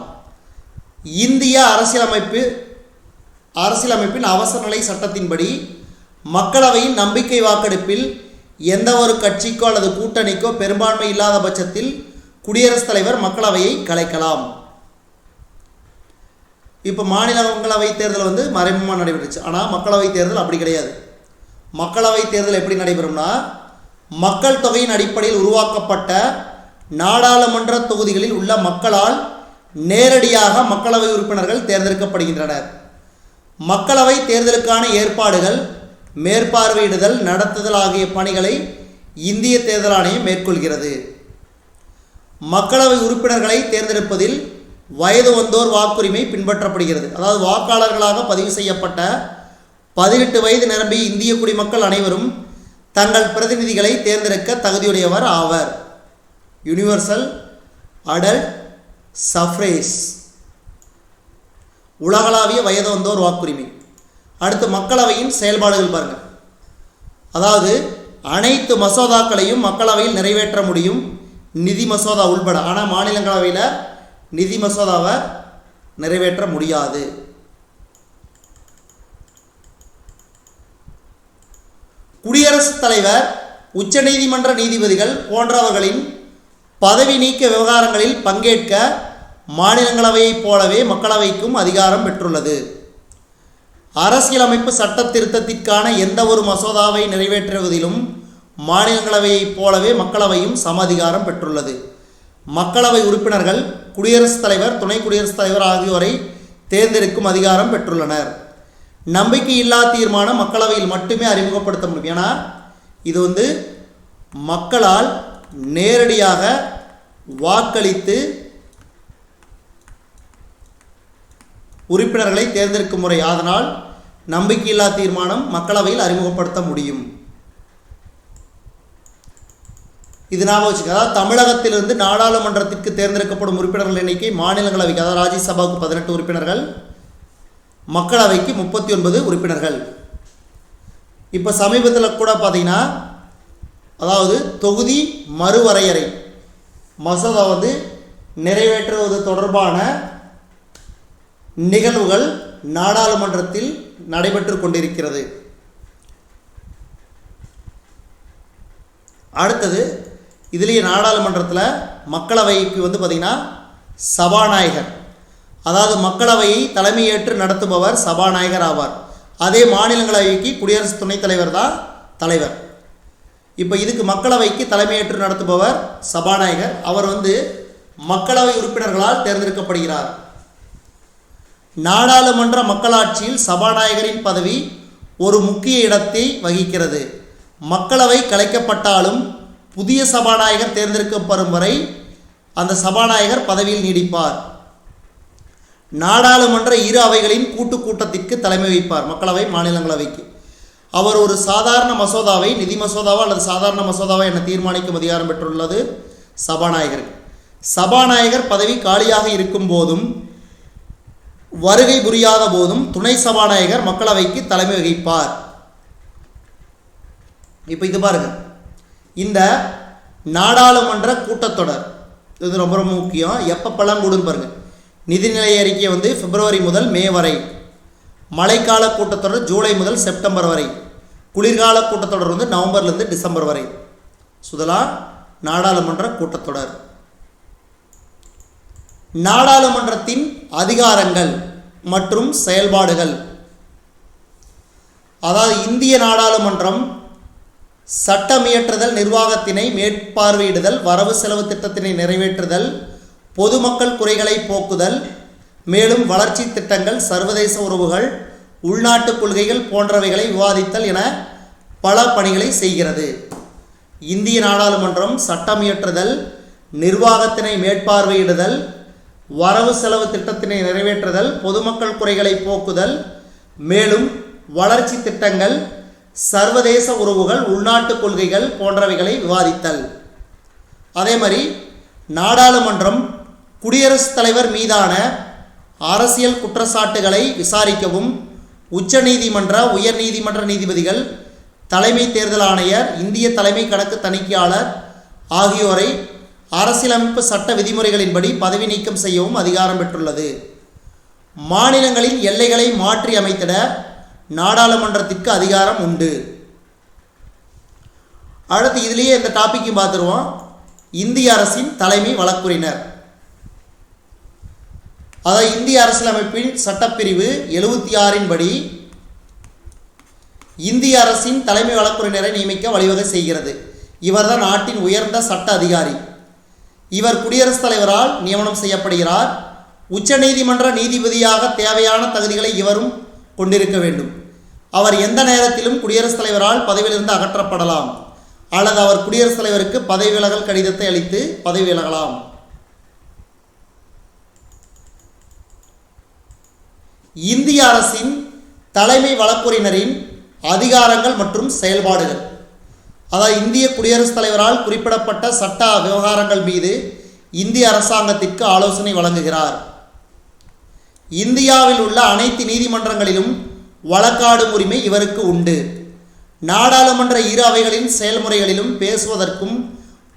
இந்திய அரசியலமைப்பின் அவசர நிலை சட்டத்தின்படி மக்களவையின் நம்பிக்கை வாக்கெடுப்பில் எந்த ஒரு கட்சிக்கோ அல்லது கூட்டணிக்கோ பெரும்பான்மை இல்லாத பட்சத்தில் குடியரசுத் தலைவர் மக்களவையை கலைக்கலாம். இப்போ மாநிலங்களவை தேர்தல் வந்து மறைமுகமாக நடைபெற்றுச்சு. ஆனால் மக்களவை தேர்தல் அப்படி கிடையாது. மக்களவை தேர்தல் எப்படி நடைபெறும்னா, மக்கள் தொகையின் அடிப்படையில் உருவாக்கப்பட்ட நாடாளுமன்ற தொகுதிகளில் உள்ள மக்களால் நேரடியாக மக்களவை உறுப்பினர்கள் தேர்ந்தெடுக்கப்படுகின்றனர். மக்களவை தேர்தலுக்கான ஏற்பாடுகள், மேற்பார்வையிடுதல், நடத்துதல் ஆகிய பணிகளை இந்திய தேர்தல் ஆணையம் மேற்கொள்கிறது. மக்களவை உறுப்பினர்களை தேர்ந்தெடுப்பதில் வயது வந்தோர் வாக்குரிமை பின்பற்றப்படுகிறது. அதாவது வாக்காளர்களாக பதிவு செய்யப்பட்ட 18 வயது நிரம்பிய இந்திய குடிமக்கள் அனைவரும் தங்கள் பிரதிநிதிகளை தேர்ந்தெடுக்க தகுதியுடையவர் ஆவர். யுனிவர்சல் அடல்ட் சஃப்ரேஜ், உலகளாவிய வயது வந்தோர் வாக்குரிமை. அடுத்து மக்களவையின் செயல்பாடுகள் பாருங்கள். அதாவது அனைத்து மசோதாக்களையும் மக்களவையில் நிறைவேற்ற முடியும், நிதி மசோதா உள்பட. ஆனால் மாநிலங்களவையில் நிதி மசோதாவை நிறைவேற்ற முடியாது. குடியரசுத் தலைவர், உச்சநீதிமன்ற நீதிபதிகள் போன்றவர்களின் பதவி நீக்க விவகாரங்களில் பங்கேற்க மாநிலங்களவையைப் போலவே மக்களவைக்கும் அதிகாரம் பெற்றுள்ளது. அரசியலமைப்பு சட்ட திருத்தத்திற்கான எந்த ஒரு மசோதாவை நிறைவேற்றுவதிலும் மாநிலங்களவையைப் போலவே மக்களவையும் சம அதிகாரம் பெற்றுள்ளது. மக்களவை உறுப்பினர்கள் குடியரசுத் தலைவர், துணை குடியரசுத் தலைவர் ஆகியோரை தேர்ந்தெடுக்கும் அதிகாரம் பெற்றுள்ளனர். நம்பிக்கையில்லா தீர்மானம் மக்களவையில் மட்டுமே அறிமுகப்படுத்த முடியும். ஏன்னா இது வந்து மக்களால் நேரடியாக வாக்களித்து உறுப்பினர்களை தேர்ந்தெடுக்கும் முறை. அதனால் நம்பிக்கையில்லா தீர்மானம் மக்களவையில் அறிமுகப்படுத்த முடியும். இது ஞாபகம் வச்சுக்க. அதாவது தமிழகத்திலிருந்து நாடாளுமன்றத்திற்கு தேர்ந்தெடுக்கப்படும் உறுப்பினர்கள் எண்ணிக்கை மாநிலங்களவைக்கு, அதாவது ராஜ்யசபாவுக்கு 18 உறுப்பினர்கள், மக்களவைக்கு 39 உறுப்பினர்கள். இப்போ சமீபத்தில் கூட பார்த்தீங்கன்னா, அதாவது தொகுதி மறுவரையறை மசோதா வந்து நிறைவேற்றுவது தொடர்பான நிகழ்வுகள் நாடாளுமன்றத்தில் நடைபெற்று கொண்டிருக்கிறது. அடுத்தது இதுலேயே நாடாளுமன்றத்தில் மக்களவைக்கு வந்து பார்த்திங்கன்னா சபாநாயகர், அதாவது மக்களவையை தலைமையேற்று நடத்துபவர் சபாநாயகர் ஆவார். அதே மாநிலங்களவைக்கு குடியரசு துணைத் தலைவர் தான் தலைவர். இப்போ இதுக்கு மக்களவைக்கு தலைமையேற்று நடத்துபவர் சபாநாயகர். அவர் வந்து மக்களவை உறுப்பினர்களால் தேர்ந்தெடுக்கப்படுகிறார். நாடாளுமன்ற மக்களாட்சியில் சபாநாயகரின் பதவி ஒரு முக்கிய இடத்தை வகிக்கிறது. மக்களவை கலைக்கப்பட்டாலும் புதிய சபாநாயகர் தேர்ந்தெடுக்கப்படும் வரை அந்த சபாநாயகர் பதவியில் நீடிப்பார். நாடாளுமன்ற இரு அவைகளின் கூட்டத்திற்கு தலைமை வைப்பார். மக்களவை, மாநிலங்களவைக்கு அவர் ஒரு சாதாரண மசோதாவை நிதி மசோதாவா அல்லது சாதாரண மசோதாவா என தீர்மானிக்கும் அதிகாரம் பெற்றுள்ளது சபாநாயகர். சபாநாயகர் பதவி காலியாக இருக்கும் போதும் வருகை புரியாத போதும் துணை சபாநாயகர் மக்களவைக்கு தலைமை வகிப்பார். இப்போ இது பாருங்க, இந்த நாடாளுமன்ற கூட்டத்தொடர் இது ரொம்ப ரொம்ப முக்கியம். எப்பப்பெல்லாம் கூடுன்னு பாருங்கள். நிதிநிலை அறிக்கை வந்து பிப்ரவரி முதல் மே வரை, மழைக்கால கூட்டத்தொடர் ஜூலை முதல் செப்டம்பர் வரை, குளிர்கால கூட்டத்தொடர் வந்து நவம்பர்லேருந்து டிசம்பர் வரை. சுதலா நாடாளுமன்ற கூட்டத்தொடர். நாடாளுமன்றத்தின் அதிகாரங்கள் மற்றும் செயல்பாடுகள். அதாவது இந்திய நாடாளுமன்றம் சட்டமியற்றுதல், நிர்வாகத்தினை மேற்பார்வையிடுதல், வரவு செலவு திட்டத்தினை நிறைவேற்றுதல், பொதுமக்கள் குறைகளை போக்குதல், மேலும் வளர்ச்சி திட்டங்கள், சர்வதேச உறவுகள், உள்நாட்டு கொள்கைகள் போன்றவைகளை விவாதித்தல் என பல பணிகளை செய்கிறது. இந்திய நாடாளுமன்றம் சட்டமியற்றுதல், நிர்வாகத்தினை மேற்பார்வையிடுதல், வரவு செலவு திட்டத்தினை நிறைவேற்றுதல், பொதுமக்கள் குறைகளை போக்குதல், மேலும் வளர்ச்சி திட்டங்கள், சர்வதேச உறவுகள், உள்நாட்டு கொள்கைகள் போன்றவைகளை விவாதித்தல். அதே மாதிரி நாடாளுமன்றம் குடியரசுத் தலைவர் மீதான அரசியல் குற்றச்சாட்டுகளை விசாரிக்கவும் உச்ச நீதிமன்ற, உயர் நீதிமன்ற நீதிபதிகள், தலைமை தேர்தல் ஆணையர், இந்திய தலைமை கணக்கு தணிக்கையாளர் ஆகியோரை அரசியலமைப்பு சட்ட விதிமுறைகளின்படி பதவி நீக்கம் செய்யவும் அதிகாரம் பெற்றுள்ளது. மாநிலங்களின் எல்லைகளை மாற்றி அமைத்திட நாடாளுமன்றத்திற்கு அதிகாரம் உண்டு. அடுத்து இதுலேயே இந்த டாப்பிக்கும் பார்த்துருவோம். இந்திய அரசின் தலைமை வழக்குரைஞர். அதாவது இந்திய அரசியலமைப்பின் சட்டப்பிரிவு 76 படி இந்திய அரசின் தலைமை வழக்குரைஞரை நியமிக்க வழிவகை செய்கிறது. இவர்தான் நாட்டின் உயர்ந்த சட்ட அதிகாரி. இவர் குடியரசுத் தலைவரால் நியமனம் செய்யப்படுகிறார். உச்சநீதிமன்ற நீதிபதியாக தேவையான தகுதிகளை இவரும் கொண்டிருக்க வேண்டும். அவர் எந்த நேரத்திலும் குடியரசுத் தலைவரால் பதவியிலிருந்து அகற்றப்படலாம் அல்லது அவர் குடியரசுத் தலைவருக்கு பதவி விலகல் கடிதத்தை அளித்து பதவி விலகலாம். இந்திய அரசின் தலைமை வழக்குரைஞரின் அதிகாரங்கள் மற்றும் செயல்பாடுகள். அதாவது இந்திய குடியரசுத் தலைவரால் குறிப்பிடப்பட்ட சட்ட விவகாரங்கள் மீது இந்திய அரசாங்கத்திற்கு ஆலோசனை வழங்குகிறார். இந்தியாவில் உள்ள அனைத்து நீதிமன்றங்களிலும் வழக்காடும் உரிமை இவருக்கு உண்டு. நாடாளுமன்ற இரு அவைகளின் செயல்முறைகளிலும் பேசுவதற்கும்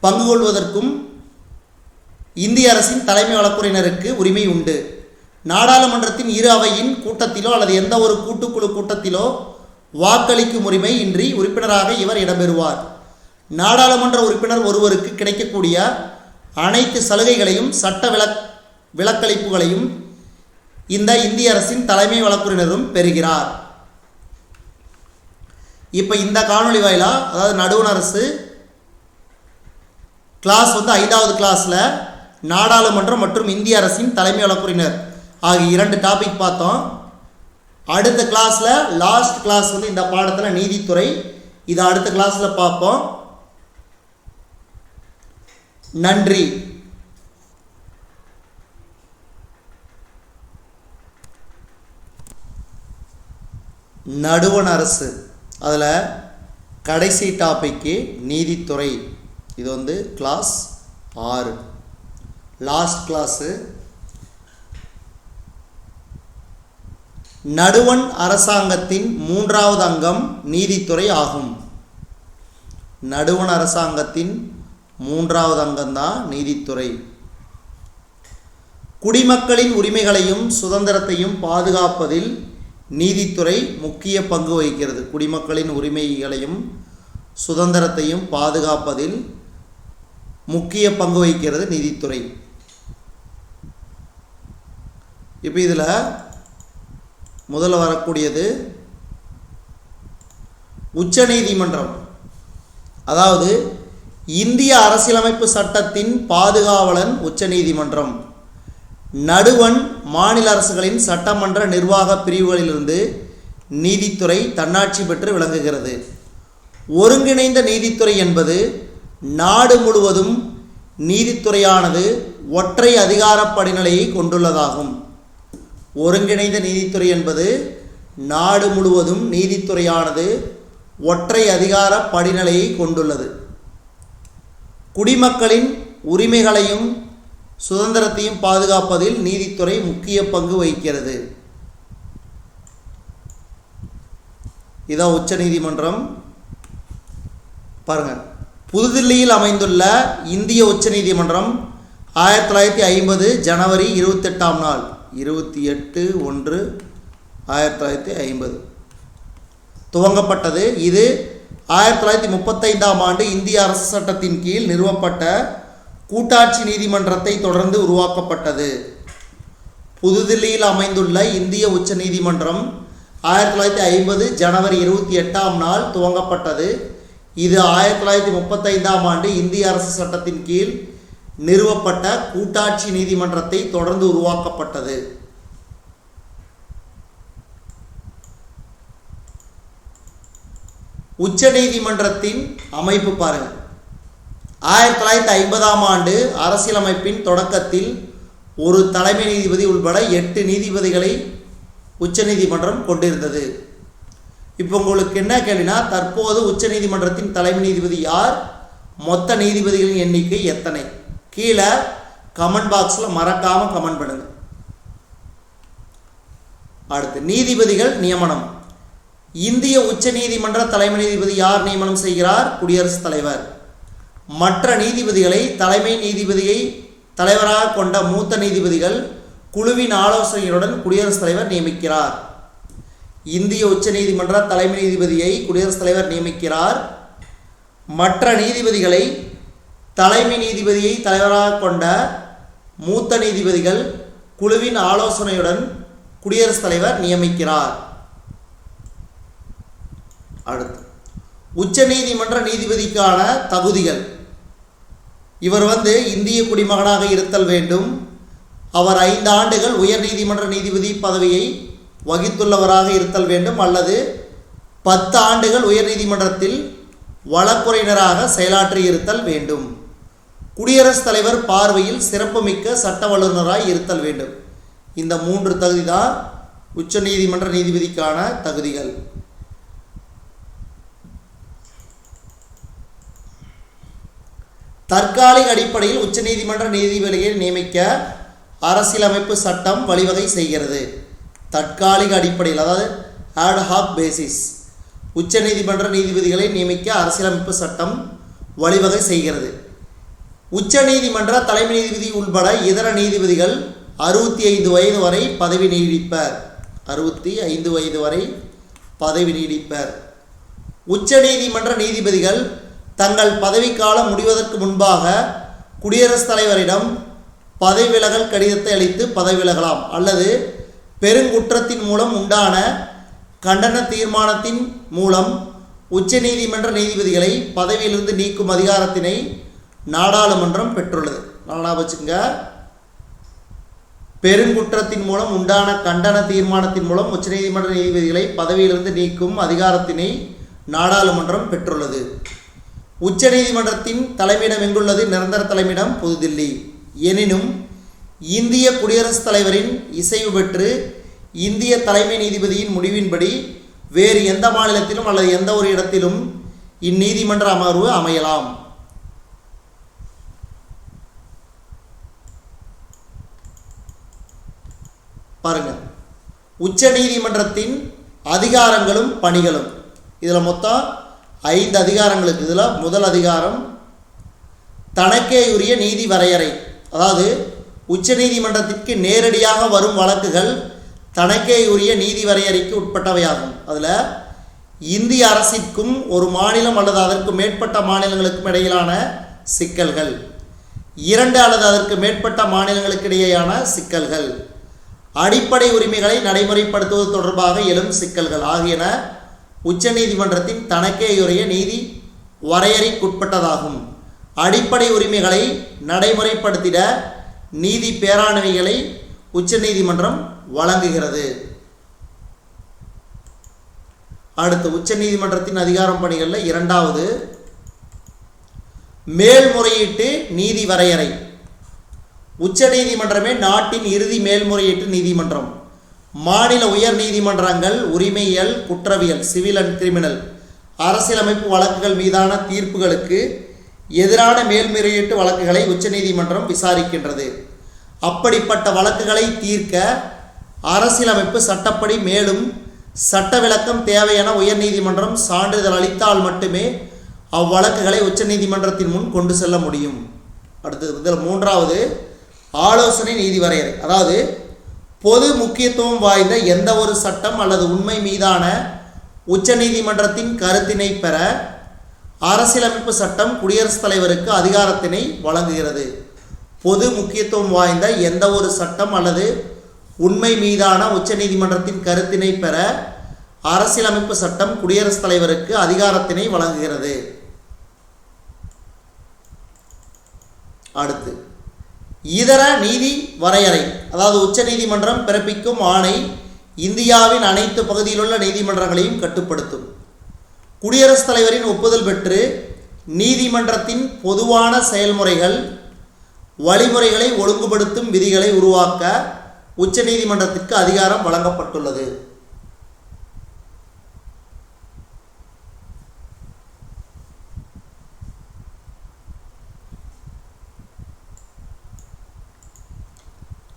பங்கு கொள்வதற்கும் இந்திய அரசின் தலைமை வழக்குரைஞருக்கு உரிமை உண்டு. நாடாளுமன்றத்தின் இரு அவையின் கூட்டத்திலோ அல்லது எந்த ஒரு கூட்டுக்குழு கூட்டத்திலோ வாக்களிக்கும் உரிமை இன்றி உறுப்பினராக இவர் இடம்பெறுவார். நாடாளுமன்ற உறுப்பினர் ஒருவருக்கு கிடைக்கக்கூடிய அனைத்து சலுகைகளையும் சட்ட விலக்களிப்புகளையும் இந்த இந்திய அரசின் தலைமை வழக்குரைஞரும் பெறுகிறார். இப்போ இந்த காணொலி வாயிலாக, அதாவது நடுவண் அரசு கிளாஸ் 5வது கிளாஸில் நாடாளுமன்றம் மற்றும் இந்திய அரசின் தலைமை வழக்குரைஞர் ஆகிய 2 டாபிக் பார்த்தோம். அடுத்த கிளாஸில் லாஸ்ட் கிளாஸ் இந்த பாடத்தில் நீதித்துறை. இதை அடுத்த கிளாஸில் பார்ப்போம். நன்றி. நடுவண் அரசு, அதில் கடைசி டாபிக்கு நீதித்துறை. இது கிளாஸ் 6 லாஸ்ட் கிளாஸு. நடுவண் அரசாங்கத்தின் 3வது அங்கம் நீதித்துறை ஆகும். நடுவண் அரசாங்கத்தின் 3வது அங்கம்தான் நீதித்துறை. குடிமக்களின் உரிமைகளையும் சுதந்திரத்தையும் பாதுகாப்பதில் நீதித்துறை முக்கிய பங்கு வகிக்கிறது. குடிமக்களின் உரிமைகளையும் சுதந்திரத்தையும் பாதுகாப்பதில் முக்கிய பங்கு வகிக்கிறது நீதித்துறை. இப்போ இதில் முதல்ல வரக்கூடியது உச்ச நீதிமன்றம். அதாவது இந்திய அரசியலமைப்பு சட்டத்தின் பாதுகாவலன் உச்ச நீதிமன்றம். நடுவண் மாநில அரசுகளின் சட்டமன்ற நிர்வாக பிரிவுகளிலிருந்து நீதித்துறை தன்னாட்சி பெற்று விளங்குகிறது. ஒருங்கிணைந்த நீதித்துறை என்பது நாடு முழுவதும் நீதித்துறையானது ஒற்றை அதிகார படிநிலையை கொண்டுள்ளதாகும். ஒருங்கிணைந்த நீதித்துறை என்பது நாடு முழுவதும் நீதித்துறையானது ஒற்றை அதிகார படிநிலையை கொண்டுள்ளது. குடிமக்களின் உரிமைகளையும் சுதந்திரத்தையும் பாதுகாப்பதில் நீதித்துறை முக்கிய பங்கு வகிக்கிறது. இதான் உச்ச நீதிமன்றம். பாருங்க, புதுதில்லியில் அமைந்துள்ள இந்திய உச்ச நீதிமன்றம் 1950 ஜனவரி 28ஆம் நாள் 28/1/1950 துவங்கப்பட்டது. இது 1935ஆம் ஆண்டு இந்திய அரசு சட்டத்தின் கீழ் நிறுவப்பட்ட கூட்டாட்சி நீதிமன்றத்தை தொடர்ந்து உருவாக்கப்பட்டது. புதுதில்லியில் அமைந்துள்ள இந்திய உச்ச நீதிமன்றம் 1950 ஜனவரி 28ஆம் நாள் துவங்கப்பட்டது. இது 1935ஆம் ஆண்டு இந்திய அரசு சட்டத்தின் கீழ் நிறுவப்பட்ட கூட்டாட்சி நீதிமன்றத்தை தொடர்ந்து உருவாக்கப்பட்டது. உச்ச நீதிமன்றத்தின் அமைப்பு பாருங்கள். 1950ஆம் ஆண்டு அரசியலமைப்பின் தொடக்கத்தில் ஒரு தலைமை நீதிபதி உள்பட 8 நீதிபதிகளை உச்ச நீதிமன்றம் கொண்டிருந்தது. இப்போ உங்களுக்கு என்ன கேள்வினா, தற்போது உச்ச நீதிமன்றத்தின் தலைமை நீதிபதி யார், மொத்த நீதிபதிகளின் எண்ணிக்கை எத்தனை? கீழே கமெண்ட் பாக்ஸில் மறக்காமல் கமெண்ட் பண்ணுங்க. அடுத்து நீதிபதிகள் நியமனம். இந்திய உச்ச நீதிமன்ற தலைமை நீதிபதி யார் நியமனம் செய்கிறார்? குடியரசுத் தலைவர். மற்ற நீதிபதிகளை தலைமை நீதிபதியை தலைவராக கொண்ட மூத்த நீதிபதிகள் குழுவின் ஆலோசனையுடன் குடியரசுத் தலைவர் நியமிக்கிறார். இந்திய உச்ச நீதிமன்ற தலைமை நீதிபதியை குடியரசுத் தலைவர் நியமிக்கிறார். மற்ற நீதிபதிகளை தலைமை நீதிபதியை தலைவராக கொண்ட மூத்த நீதிபதிகள் குழுவின் ஆலோசனையுடன் குடியரசுத் தலைவர் நியமிக்கிறார். அடுத்து உச்சநீதிமன்ற நீதிபதிக்கான தகுதிகள். இவர் இந்திய குடிமகனாக இருத்தல் வேண்டும். அவர் 5 ஆண்டுகள் உயர் நீதிமன்ற நீதிபதி பதவியை வகித்துள்ளவராக இருத்தல் வேண்டும் அல்லது 10 ஆண்டுகள் உயர் நீதிமன்றத்தில் வழக்குரைஞராக செயலாற்றி இருத்தல் வேண்டும். குடியரசுத் தலைவர் பார்வையில் சிறப்புமிக்க சட்ட வல்லுநராய் இருத்தல் வேண்டும். இந்த 3 தகுதி தான் உச்ச நீதிமன்ற நீதிபதிக்கான தகுதிகள். தற்காலிக அடிப்படையில் உச்ச நீதிமன்ற நீதிபதியை நியமிக்க அரசியலமைப்பு சட்டம் வழிவகை செய்கிறது. தற்காலிக அடிப்படையில், அதாவது ஆட்ஹாக் பேசிஸ், உச்ச நீதிமன்ற நீதிபதிகளை நியமிக்க அரசியலமைப்பு சட்டம் வழிவகை செய்கிறது. உச்ச நீதிமன்ற தலைமை நீதிபதி உள்பட இதர நீதிபதிகள் 65 வயது வரை பதவி நீடிப்பர். 65 வயது வரை பதவி நீடிப்பர். உச்ச நீதிமன்ற நீதிபதிகள் தங்கள் பதவிக்காலம் முடிவதற்கு முன்பாக குடியரசுத் தலைவரிடம் பதவி விலகல் கடிதத்தை அளித்து பதவி விலகலாம் அல்லது பெருங்குற்றத்தின் மூலம் உண்டான கண்டன தீர்மானத்தின் மூலம் உச்ச நீதிமன்ற நீதிபதிகளை பதவியிலிருந்து நீக்கும் அதிகாரத்தினை நாடாளுமன்றம் பெற்றுள்ளது. நல்லா வச்சுங்க. பெருங்குற்றத்தின் மூலம் உண்டான கண்டன தீர்மானத்தின் மூலம் உச்ச நீதிமன்ற நீதிபதிகளை பதவியிலிருந்து நீக்கும் அதிகாரத்தினை நாடாளுமன்றம் பெற்றுள்ளது. உச்ச நீதிமன்றத்தின் தலைமையிடம் எங்குள்ளது? நிரந்தர தலைமையிடம் புதுதில்லி. எனினும் இந்திய குடியரசுத் தலைவரின் இசைவு பெற்று இந்திய தலைமை நீதிபதியின் முடிவின்படி வேறு எந்த மாநிலத்திலும் அல்லது எந்த ஒரு இடத்திலும் இந்நீதிமன்ற அமர்வு அமையலாம். பாருங்க, உச்ச நீதிமன்றத்தின் அதிகாரங்களும் பணிகளும். இதில் மொத்தம் 5 அதிகாரங்களுக்கு. இதில் முதல் அதிகாரம் தனக்கேயுரிய நீதி வரையறை. அதாவது உச்ச நீதிமன்றத்திற்கு நேரடியாக வரும் வழக்குகள் தனக்கேயுரிய நீதி வரையறைக்கு உட்பட்டவையாகும். அதில் இந்திய அரசிற்கும் ஒரு மாநிலம் அல்லது அதற்கு மேற்பட்ட மாநிலங்களுக்கும் இடையிலான சிக்கல்கள், 2 அல்லது அதற்கு மேற்பட்ட மாநிலங்களுக்கு இடையேயான சிக்கல்கள், அடிப்படை உரிமைகளை நடைமுறைப்படுத்துவது தொடர்பாக எழும் சிக்கல்கள் ஆகியன உச்ச நீதிமன்றத்தின் தனக்கேயுரிய நீதி வரையறைக்குட்பட்டதாகும். அடிப்படை உரிமைகளை நடைமுறைப்படுத்திட நீதி பேராண்மைகளை உச்ச நீதிமன்றம் வழங்குகிறது. அடுத்து உச்ச நீதிமன்றத்தின் அதிகாரம் பணிகளில் 2வது மேல்முறையீட்டு நீதி வரையறை. உச்ச நீதிமன்றமே நாட்டின் இறுதி மேல்முறையீட்டு நீதிமன்றம். மாநில உயர் நீதிமன்றங்கள் உரிமையியல், குற்றவியல், சிவில் அண்ட் கிரிமினல், அரசியலமைப்பு வழக்குகள் மீதான தீர்ப்புகளுக்கு எதிரான மேல்முறையீட்டு வழக்குகளை உச்ச நீதிமன்றம் விசாரிக்கின்றது. அப்படிப்பட்ட வழக்குகளை தீர்க்க அரசியலமைப்பு சட்டப்படி மேலும் சட்ட விளக்கம் தேவை என உயர் நீதிமன்றம் சான்றிதழ் அளித்தால் மட்டுமே அவ்வழக்குகளை உச்ச நீதிமன்றத்தின் முன் கொண்டு செல்ல முடியும். அடுத்தது இதில் 3வது ஆலோசனை நீதி வரையறை. அதாவது பொது முக்கியத்துவம் வாய்ந்த எந்த ஒரு சட்டம் அல்லது உண்மை மீதான உச்ச நீதிமன்றத்தின் கருத்தினை பெற அரசியலமைப்பு சட்டம் குடியரசுத் தலைவருக்கு அதிகாரத்தினை வழங்குகிறது. பொது முக்கியத்துவம் வாய்ந்த எந்த ஒரு சட்டம் அல்லது உண்மை மீதான உச்ச நீதிமன்றத்தின் கருத்தினை பெற அரசியலமைப்பு சட்டம் குடியரசுத் தலைவருக்கு அதிகாரத்தினை வழங்குகிறது. அடுத்து இதர நீதி வரையறை. அதாவது உச்ச நீதிமன்றம் பிறப்பிக்கும் ஆணை இந்தியாவின் அனைத்து பகுதியிலுள்ள நீதிமன்றங்களையும் கட்டுப்படுத்தும். குடியரசுத் தலைவரின் ஒப்புதல் பெற்று நீதிமன்றத்தின் பொதுவான செயல்முறைகள், வழிமுறைகளை ஒழுங்குபடுத்தும் விதிகளை உருவாக்க உச்ச நீதிமன்றத்திற்கு அதிகாரம் வழங்கப்பட்டுள்ளது.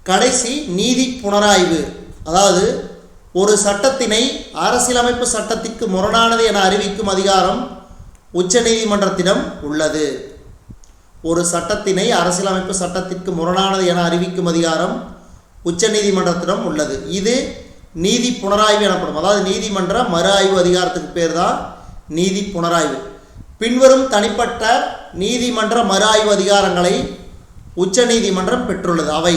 கடைசி நீதி புனராய்வு. அதாவது ஒரு சட்டத்தினை அரசியலமைப்பு சட்டத்திற்கு முரணானது என அறிவிக்கும் அதிகாரம் உச்ச நீதிமன்றத்திடம் உள்ளது. ஒரு சட்டத்தினை அரசியலமைப்பு சட்டத்திற்கு முரணானது என அறிவிக்கும் அதிகாரம் உச்ச நீதிமன்றத்திடம் உள்ளது. இது நீதி புனராய்வு எனப்படும். அதாவது நீதிமன்ற மறு ஆய்வு அதிகாரத்துக்கு பேர் தான் நீதி புனராய்வு. பின்வரும் தனிப்பட்ட நீதிமன்ற மறு ஆய்வு அதிகாரங்களை உச்ச நீதிமன்றம் பெற்றுள்ளது. அவை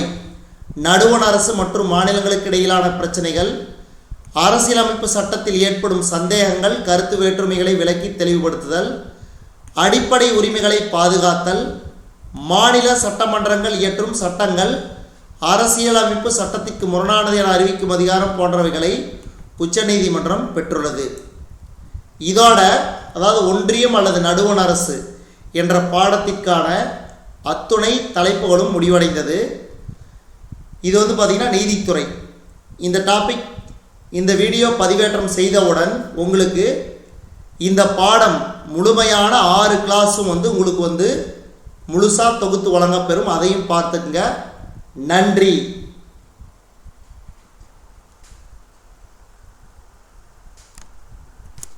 நடுவண் அரசு மற்றும் மாநிலங்களுக்கு இடையிலான பிரச்சனைகள், அரசியலமைப்பு சட்டத்தில் ஏற்படும் சந்தேகங்கள், கருத்து வேற்றுமைகளை விலக்கி தெளிவுபடுத்துதல், அடிப்படை உரிமைகளை பாதுகாத்தல், மாநில சட்டமன்றங்கள் இயற்றும் சட்டங்கள் அரசியலமைப்பு சட்டத்திற்கு முரணானது என அறிவிக்கும் அதிகாரம் போன்றவைகளை உச்சநீதிமன்றம் பெற்றுள்ளது. இதோட அதாவது ஒன்றியம் அல்லது நடுவண் அரசு என்ற பாடத்திற்கான அத்துணை தலைப்புகளும் முடிவடைந்தது. இது பார்த்திங்கன்னா நீதித்துறை. இந்த டாபிக் இந்த வீடியோ பதிவேற்றம் செய்தவுடன் உங்களுக்கு இந்த பாடம் முழுமையான 6 கிளாஸும் உங்களுக்கு முழுசாக தொகுத்து வழங்கப்பெறும். அதையும் பார்த்துக்குங்க. நன்றி.